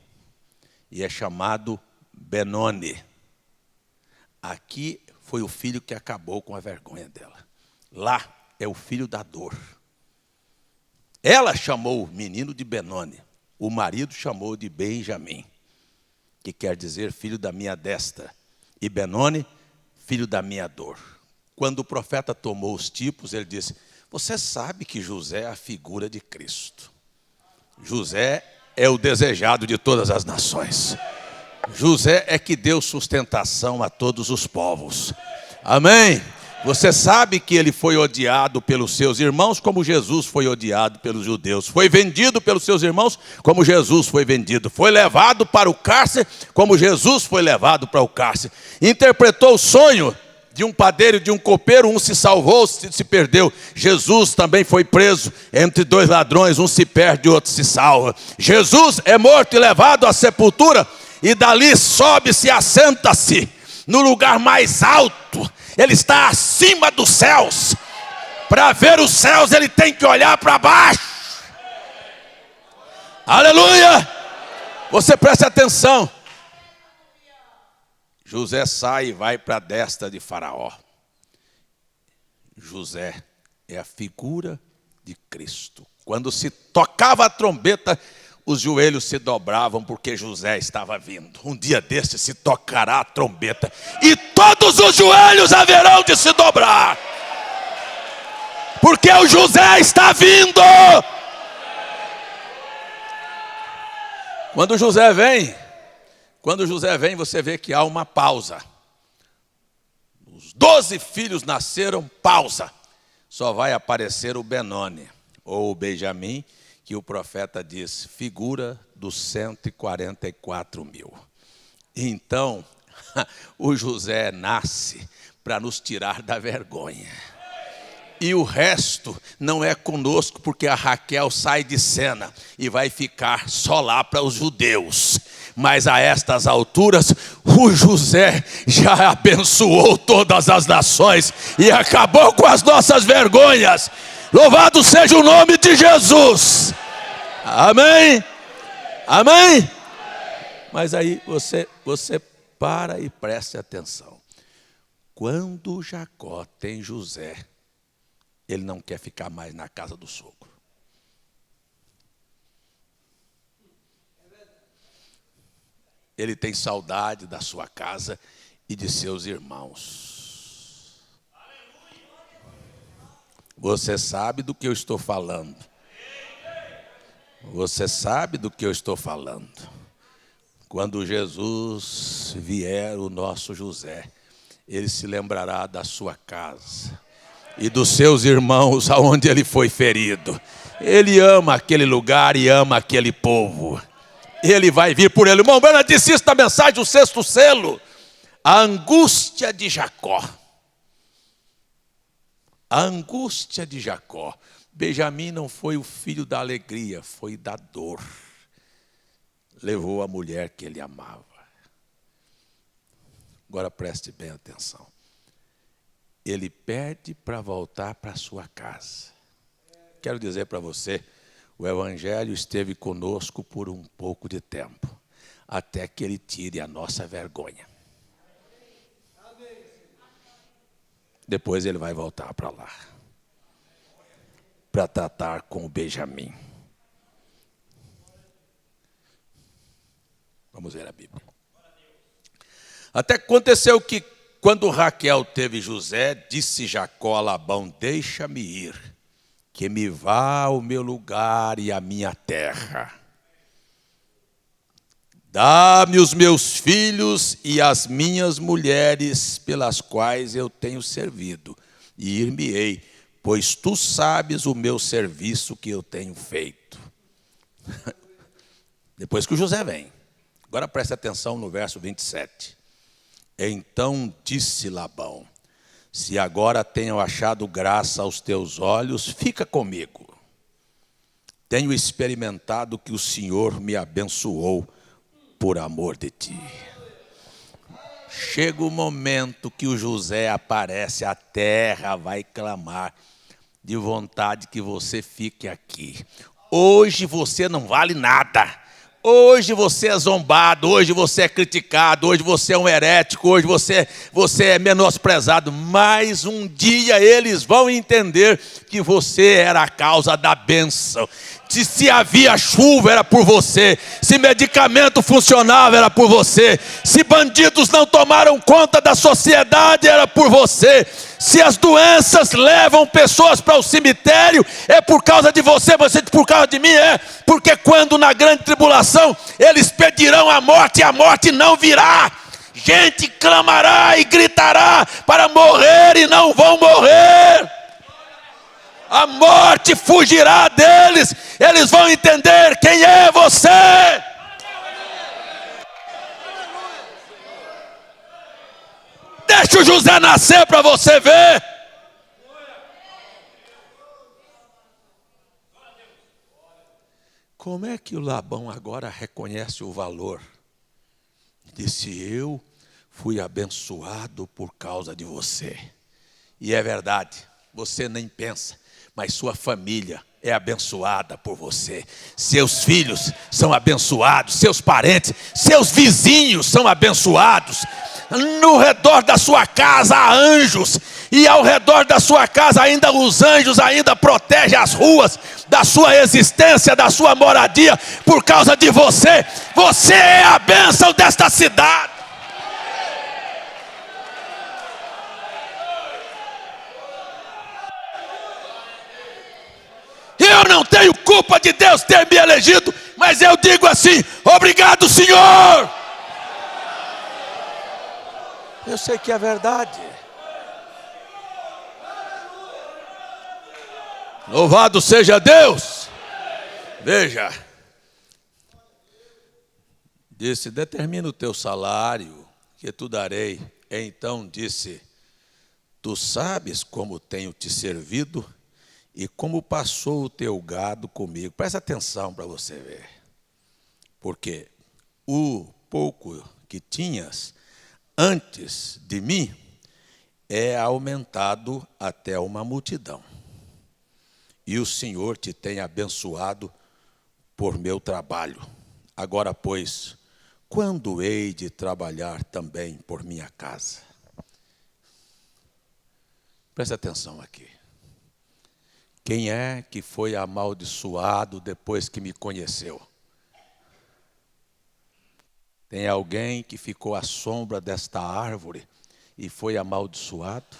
e é chamado Benoni. Aqui foi o filho que acabou com a vergonha dela. Lá é o filho da dor. Ela chamou o menino de Benoni. O marido chamou de Benjamim, que quer dizer filho da minha destra. E Benoni, filho da minha dor. Quando o profeta tomou os tipos, ele disse: você sabe que José é a figura de Cristo. José é o desejado de todas as nações. José é que deu sustentação a todos os povos. Amém? Você sabe que ele foi odiado pelos seus irmãos como Jesus foi odiado pelos judeus. Foi vendido pelos seus irmãos como Jesus foi vendido. Foi levado para o cárcere como Jesus foi levado para o cárcere. Interpretou o sonho de um padeiro e de um copeiro. Um se salvou, outro se perdeu. Jesus também foi preso entre dois ladrões. Um se perde e outro se salva. Jesus é morto e levado à sepultura. E dali sobe-se e assenta-se no lugar mais alto. Ele está acima dos céus. Para ver os céus, ele tem que olhar para baixo. Aleluia! Você preste atenção. José sai e vai para a destra de Faraó. José é a figura de Cristo. Quando se tocava a trombeta, os joelhos se dobravam porque José estava vindo. Um dia deste se tocará a trombeta e todos os joelhos haverão de se dobrar, porque o José está vindo. Quando José vem, você vê que há uma pausa. Os 12 filhos nasceram, pausa. Só vai aparecer o Benoni, ou o Benjamim, que o profeta diz, figura dos 144 mil. Então, o José nasce para nos tirar da vergonha. E o resto não é conosco, porque a Raquel sai de cena e vai ficar só lá para os judeus. Mas a estas alturas, o José já abençoou todas as nações e acabou com as nossas vergonhas. Louvado seja o nome de Jesus. Amém? Amém? Mas aí você para e preste atenção. Quando Jacó tem José, ele não quer ficar mais na casa do sogro. Ele tem saudade da sua casa e de seus irmãos. Você sabe do que eu estou falando. Você sabe do que eu estou falando. Quando Jesus vier, o nosso José, ele se lembrará da sua casa e dos seus irmãos aonde ele foi ferido. Ele ama aquele lugar e ama aquele povo. Ele vai vir por ele. Irmão Bernardo disse isso na mensagem, o sexto selo. A angústia de Jacó. A angústia de Jacó. Benjamim não foi o filho da alegria, foi da dor. Levou a mulher que ele amava. Agora preste bem atenção. Ele pede para voltar para sua casa. Quero dizer para você, o Evangelho esteve conosco por um pouco de tempo, até que ele tire a nossa vergonha. Depois ele vai voltar para lá, para tratar com o Benjamim. Vamos ver a Bíblia. Até que aconteceu que, quando Raquel teve José, disse Jacó a Labão, deixa-me ir, que me vá ao meu lugar e à minha terra. Dá-me os meus filhos e as minhas mulheres pelas quais eu tenho servido, e ir-me-ei, pois tu sabes o meu serviço que eu tenho feito. Depois que o José vem. Agora preste atenção no verso 27. Então disse Labão: se agora tenho achado graça aos teus olhos, fica comigo. Tenho experimentado que o Senhor me abençoou por amor de ti. Chega o momento que o José aparece, a terra vai clamar de vontade que você fique aqui. Hoje você não vale nada. Hoje você é zombado, hoje você é criticado, hoje você é um herético, hoje você é menosprezado. Mas um dia eles vão entender que você era a causa da bênção. Se havia chuva era por você, se medicamento funcionava era por você, se bandidos não tomaram conta da sociedade era por você, se as doenças levam pessoas para o cemitério é por causa de você, por causa de mim é, porque quando na grande tribulação eles pedirão a morte e a morte não virá, gente clamará e gritará para morrer e não vão morrer. A morte fugirá deles. Eles vão entender quem é você. Deixa o José nascer para você ver. Como é que o Labão agora reconhece o valor? Disse: eu fui abençoado por causa de você. E é verdade, você nem pensa. Mas sua família é abençoada por você. Seus filhos são abençoados, seus parentes, seus vizinhos são abençoados. No redor da sua casa há anjos, e ao redor da sua casa ainda os anjos ainda protegem as ruas da sua existência, da sua moradia, por causa de você. Você é a bênção desta cidade. Eu não tenho culpa de Deus ter me elegido, mas eu digo assim: obrigado, Senhor. Eu sei que é verdade. Louvado seja Deus. Veja, disse: determina o teu salário, que tu darei. Então disse: tu sabes como tenho te servido e como passou o teu gado comigo. Presta atenção para você ver. Porque o pouco que tinhas antes de mim é aumentado até uma multidão. E o Senhor te tem abençoado por meu trabalho. Agora, pois, quando hei de trabalhar também por minha casa? Presta atenção aqui. Quem é que foi amaldiçoado depois que me conheceu? Tem alguém que ficou à sombra desta árvore e foi amaldiçoado?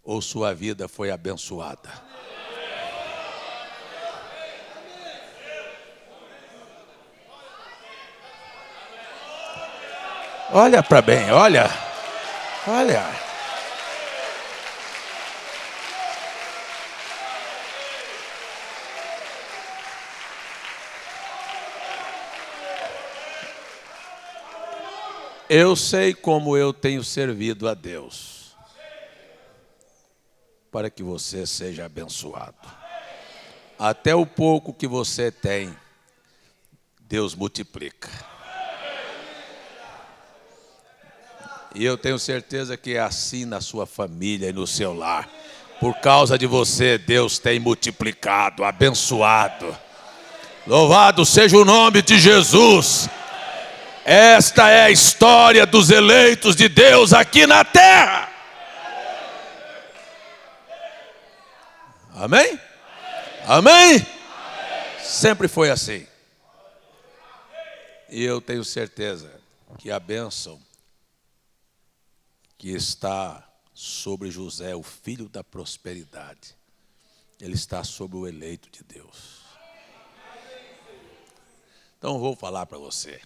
Ou sua vida foi abençoada? Olha para bem, olha. Eu sei como eu tenho servido a Deus, para que você seja abençoado. Até o pouco que você tem, Deus multiplica. E eu tenho certeza que é assim na sua família e no seu lar. Por causa de você, Deus tem multiplicado, abençoado. Louvado seja o nome de Jesus. Esta é a história dos eleitos de Deus aqui na terra. Amém? Amém? Sempre foi assim. E eu tenho certeza que a bênção que está sobre José, o filho da prosperidade, ele está sob o eleito de Deus. Então eu vou falar para você.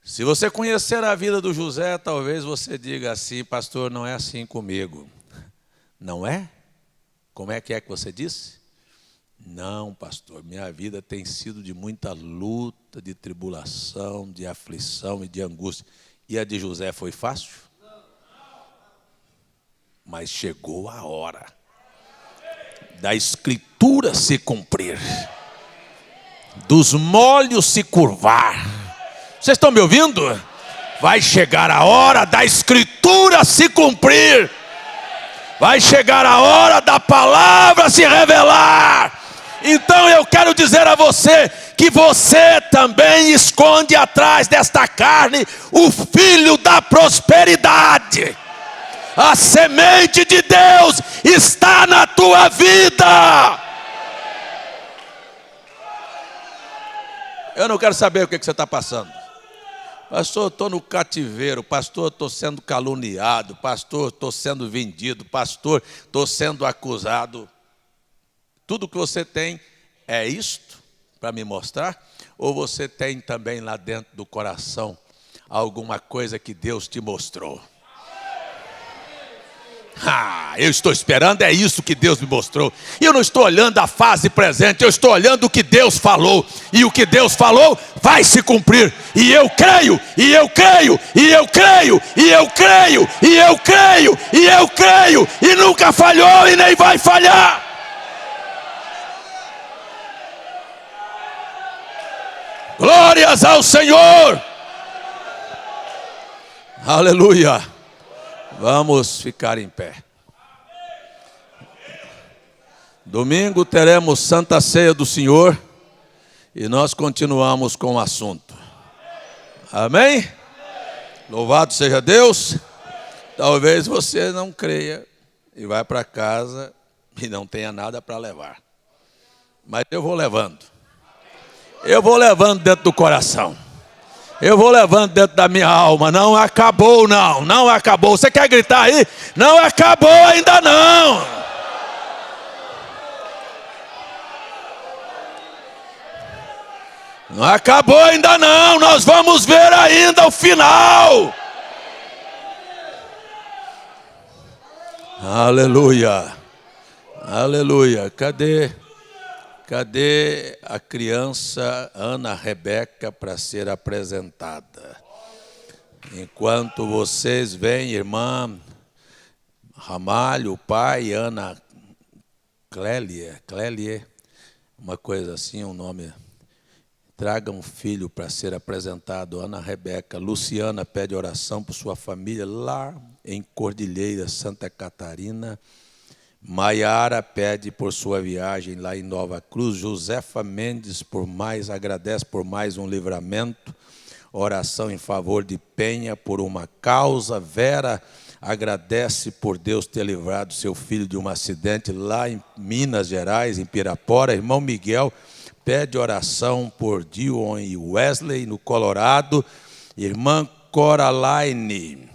Se você conhecer a vida do José, talvez você diga assim: pastor, não é assim comigo. Não é? Como é que você disse? Não, pastor, minha vida tem sido de muita luta, de tribulação, de aflição e de angústia. E a de José foi fácil? Mas chegou a hora da escritura se cumprir, dos molhos se curvar. Vocês estão me ouvindo? Vai chegar a hora da escritura se cumprir. Vai chegar a hora da palavra se revelar. Então eu quero dizer a você que você também esconde atrás desta carne o filho da prosperidade. A semente de Deus está na tua vida. Eu não quero saber o que você está passando. Pastor, eu estou no cativeiro. Pastor, eu estou sendo caluniado. Pastor, estou sendo vendido. Pastor, estou sendo acusado. Tudo que você tem é isto para me mostrar? Ou você tem também lá dentro do coração alguma coisa que Deus te mostrou? Eu estou esperando, é isso que Deus me mostrou. Eu não estou olhando a fase presente, eu estou olhando o que Deus falou. E o que Deus falou vai se cumprir. E eu creio, e eu creio, e eu creio, e eu creio, e eu creio, e eu creio. E nunca falhou e nem vai falhar. Glórias ao Senhor. Aleluia. Vamos ficar em pé. Domingo teremos Santa Ceia do Senhor e nós continuamos com o assunto. Amém? Louvado seja Deus. Talvez você não creia e vai para casa e não tenha nada para levar. Mas eu vou levando. Eu vou levando dentro do coração. Eu vou levando dentro da minha alma. Não acabou, não. Não acabou. Você quer gritar aí? Não acabou ainda não. Não acabou ainda não. Nós vamos ver ainda o final. Aleluia. Aleluia. Cadê a criança Ana Rebeca para ser apresentada? Enquanto vocês vêm, irmã Ramalho, o pai, Ana Clélie, uma coisa assim, um nome. Traga um filho para ser apresentado, Ana Rebeca. Luciana pede oração por sua família lá em Cordilheira, Santa Catarina. Maiara pede por sua viagem lá em Nova Cruz. Josefa Mendes agradece por mais um livramento. Oração em favor de Penha por uma causa. Vera agradece por Deus ter livrado seu filho de um acidente lá em Minas Gerais, em Pirapora. Irmão Miguel pede oração por Dion e Wesley no Colorado. Irmã Coraline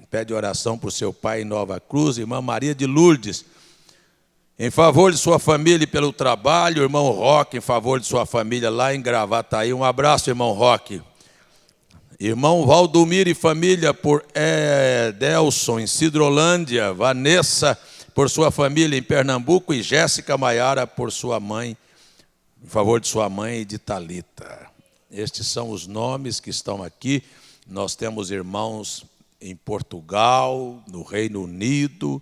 pede oração por seu pai em Nova Cruz. Irmã Maria de Lourdes, em favor de sua família e pelo trabalho. Irmão Roque, em favor de sua família lá em Gravataí. Um abraço, irmão Roque. Irmão Valdomiro e família por Edelson, em Cidrolândia. Vanessa, por sua família em Pernambuco. E Jéssica Maiara, por sua mãe, em favor de sua mãe e de Talita. Estes são os nomes que estão aqui. Nós temos irmãos em Portugal, no Reino Unido,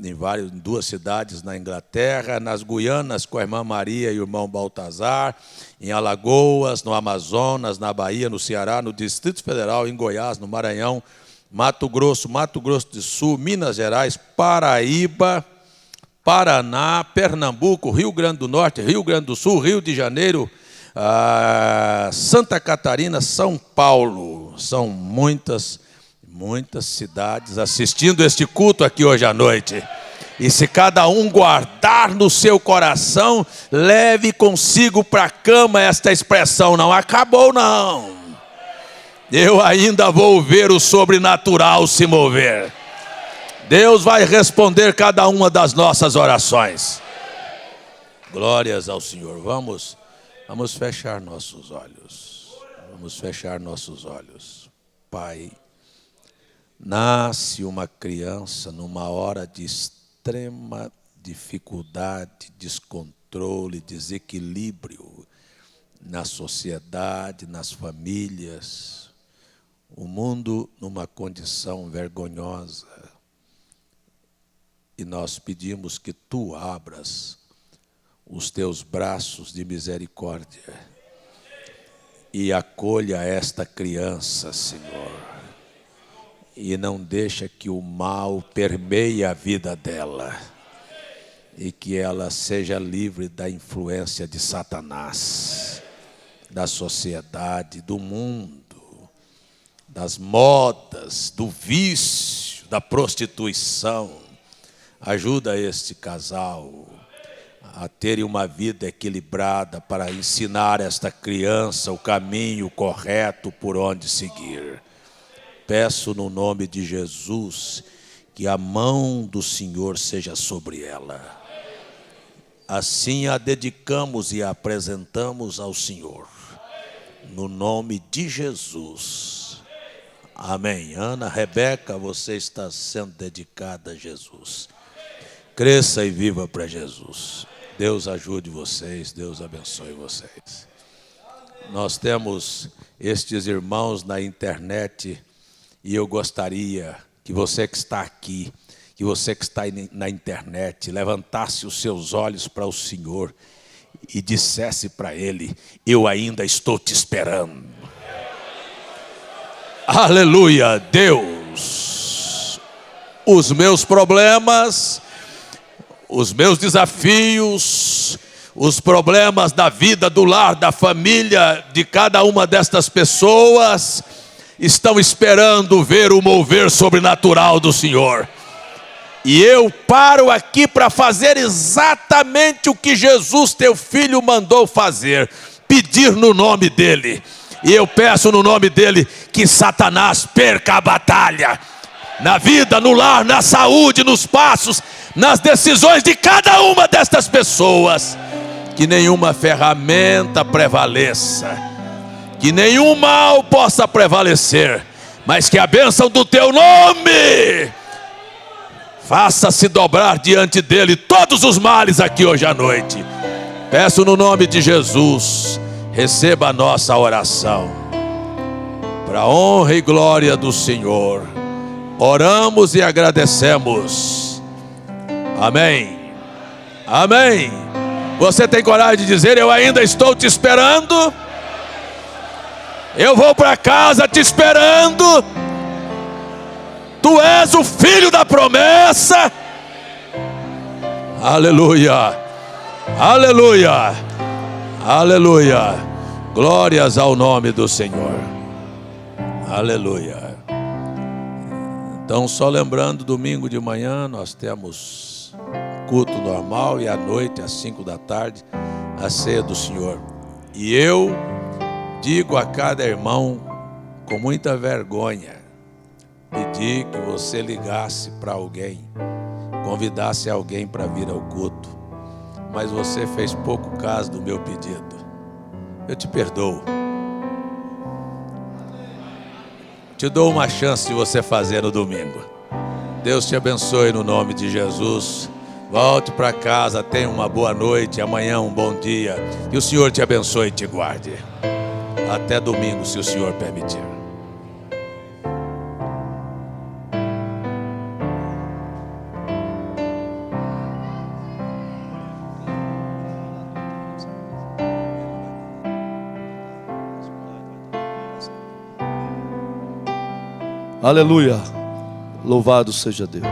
em 2 cidades na Inglaterra, nas Guianas com a irmã Maria e o irmão Baltazar, em Alagoas, no Amazonas, na Bahia, no Ceará, no Distrito Federal, em Goiás, no Maranhão, Mato Grosso do Sul, Minas Gerais, Paraíba, Paraná, Pernambuco, Rio Grande do Norte, Rio Grande do Sul, Rio de Janeiro, Santa Catarina, São Paulo. São muitas cidades assistindo este culto aqui hoje à noite. E se cada um guardar no seu coração, leve consigo para a cama esta expressão: não acabou não. Eu ainda vou ver o sobrenatural se mover. Deus vai responder cada uma das nossas orações. Glórias ao Senhor. Vamos fechar nossos olhos. Vamos fechar nossos olhos. Pai, nasce uma criança numa hora de extrema dificuldade, descontrole, desequilíbrio na sociedade, nas famílias, o mundo numa condição vergonhosa. E nós pedimos que tu abras os teus braços de misericórdia e acolha esta criança, Senhor. E não deixa que o mal permeie a vida dela. E que ela seja livre da influência de Satanás, da sociedade, do mundo, das modas, do vício, da prostituição. Ajuda este casal a terem uma vida equilibrada para ensinar esta criança o caminho correto por onde seguir. Peço no nome de Jesus que a mão do Senhor seja sobre ela. Assim a dedicamos e a apresentamos ao Senhor. No nome de Jesus. Amém. Ana, Rebeca, você está sendo dedicada a Jesus. Cresça e viva para Jesus. Deus ajude vocês, Deus abençoe vocês. Nós temos estes irmãos na internet e eu gostaria que você que está aqui, que você que está na internet, levantasse os seus olhos para o Senhor e dissesse para Ele: eu ainda estou te esperando. Aleluia, Deus. Os meus problemas, os meus desafios, os problemas da vida, do lar, da família, de cada uma destas pessoas, estão esperando ver o mover sobrenatural do Senhor. E eu paro aqui para fazer exatamente o que Jesus, teu filho, mandou fazer. Pedir no nome dele. E eu peço no nome dele que Satanás perca a batalha. Na vida, no lar, na saúde, nos passos, nas decisões de cada uma destas pessoas. Que nenhuma ferramenta prevaleça. Que nenhum mal possa prevalecer. Mas que a bênção do teu nome faça-se dobrar diante dele todos os males aqui hoje à noite. Peço no nome de Jesus, receba a nossa oração. Para a honra e glória do Senhor, oramos e agradecemos. Amém. Amém. Você tem coragem de dizer: eu ainda estou te esperando? Eu vou para casa te esperando. Tu és o filho da promessa. Aleluia. Aleluia. Aleluia. Glórias ao nome do Senhor. Aleluia. Então, só lembrando, domingo de manhã nós temos culto normal e à noite, às 5 da tarde, a ceia do Senhor. E eu digo a cada irmão com muita vergonha, pedi que você ligasse para alguém, convidasse alguém para vir ao culto, mas você fez pouco caso do meu pedido. Eu te perdoo. Te dou uma chance de você fazer no domingo. Deus te abençoe no nome de Jesus. Volte para casa, tenha uma boa noite, amanhã um bom dia. Que o Senhor te abençoe e te guarde. Até domingo, se o Senhor permitir. Aleluia, louvado seja Deus.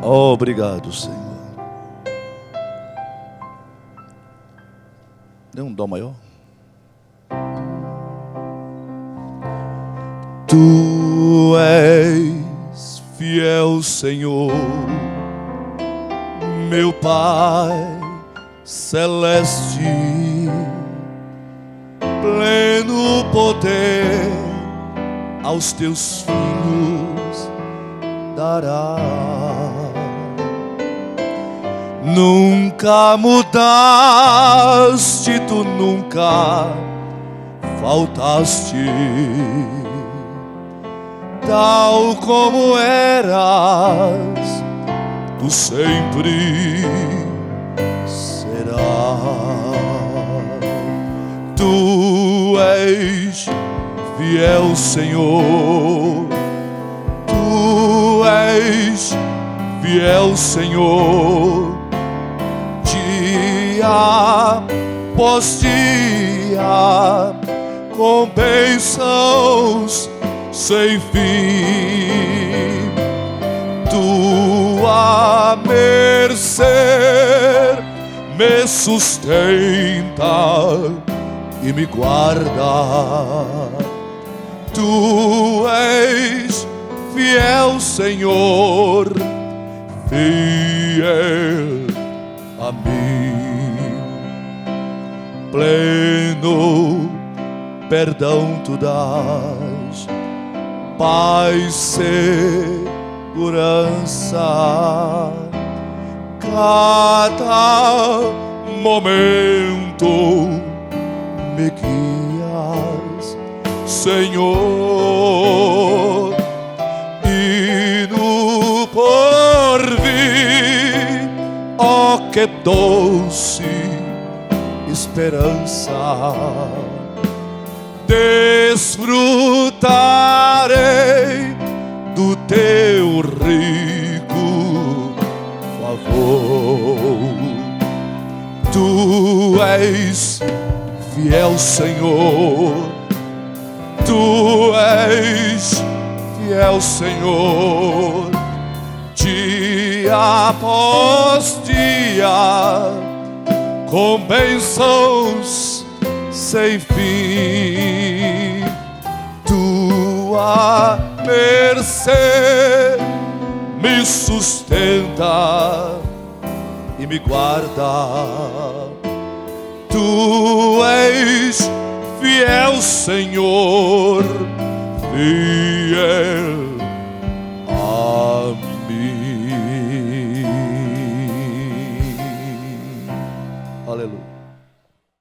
Obrigado, Senhor. Dê um dó maior. Tu és fiel, Senhor, meu Pai celeste, pleno poder, aos teus filhos dará. Nunca mudaste, tu nunca faltaste, tal como eras, tu sempre serás. Tu és fiel, Senhor, tu és fiel, Senhor, dia após dia, com bênçãos sem fim. Tua mercê me sustenta e me guarda. Tu és fiel, Senhor, fiel a mim. Pleno perdão tu dás, paz, segurança, cada momento me guias, Senhor, e no porvir, ó que doce esperança, desfrutarei do teu rico favor. Tu és fiel, Senhor, tu és fiel, Senhor, dia após dia, com bênçãos sem fim. Tua mercê me sustenta e me guarda. Tu és fiel, Senhor, fiel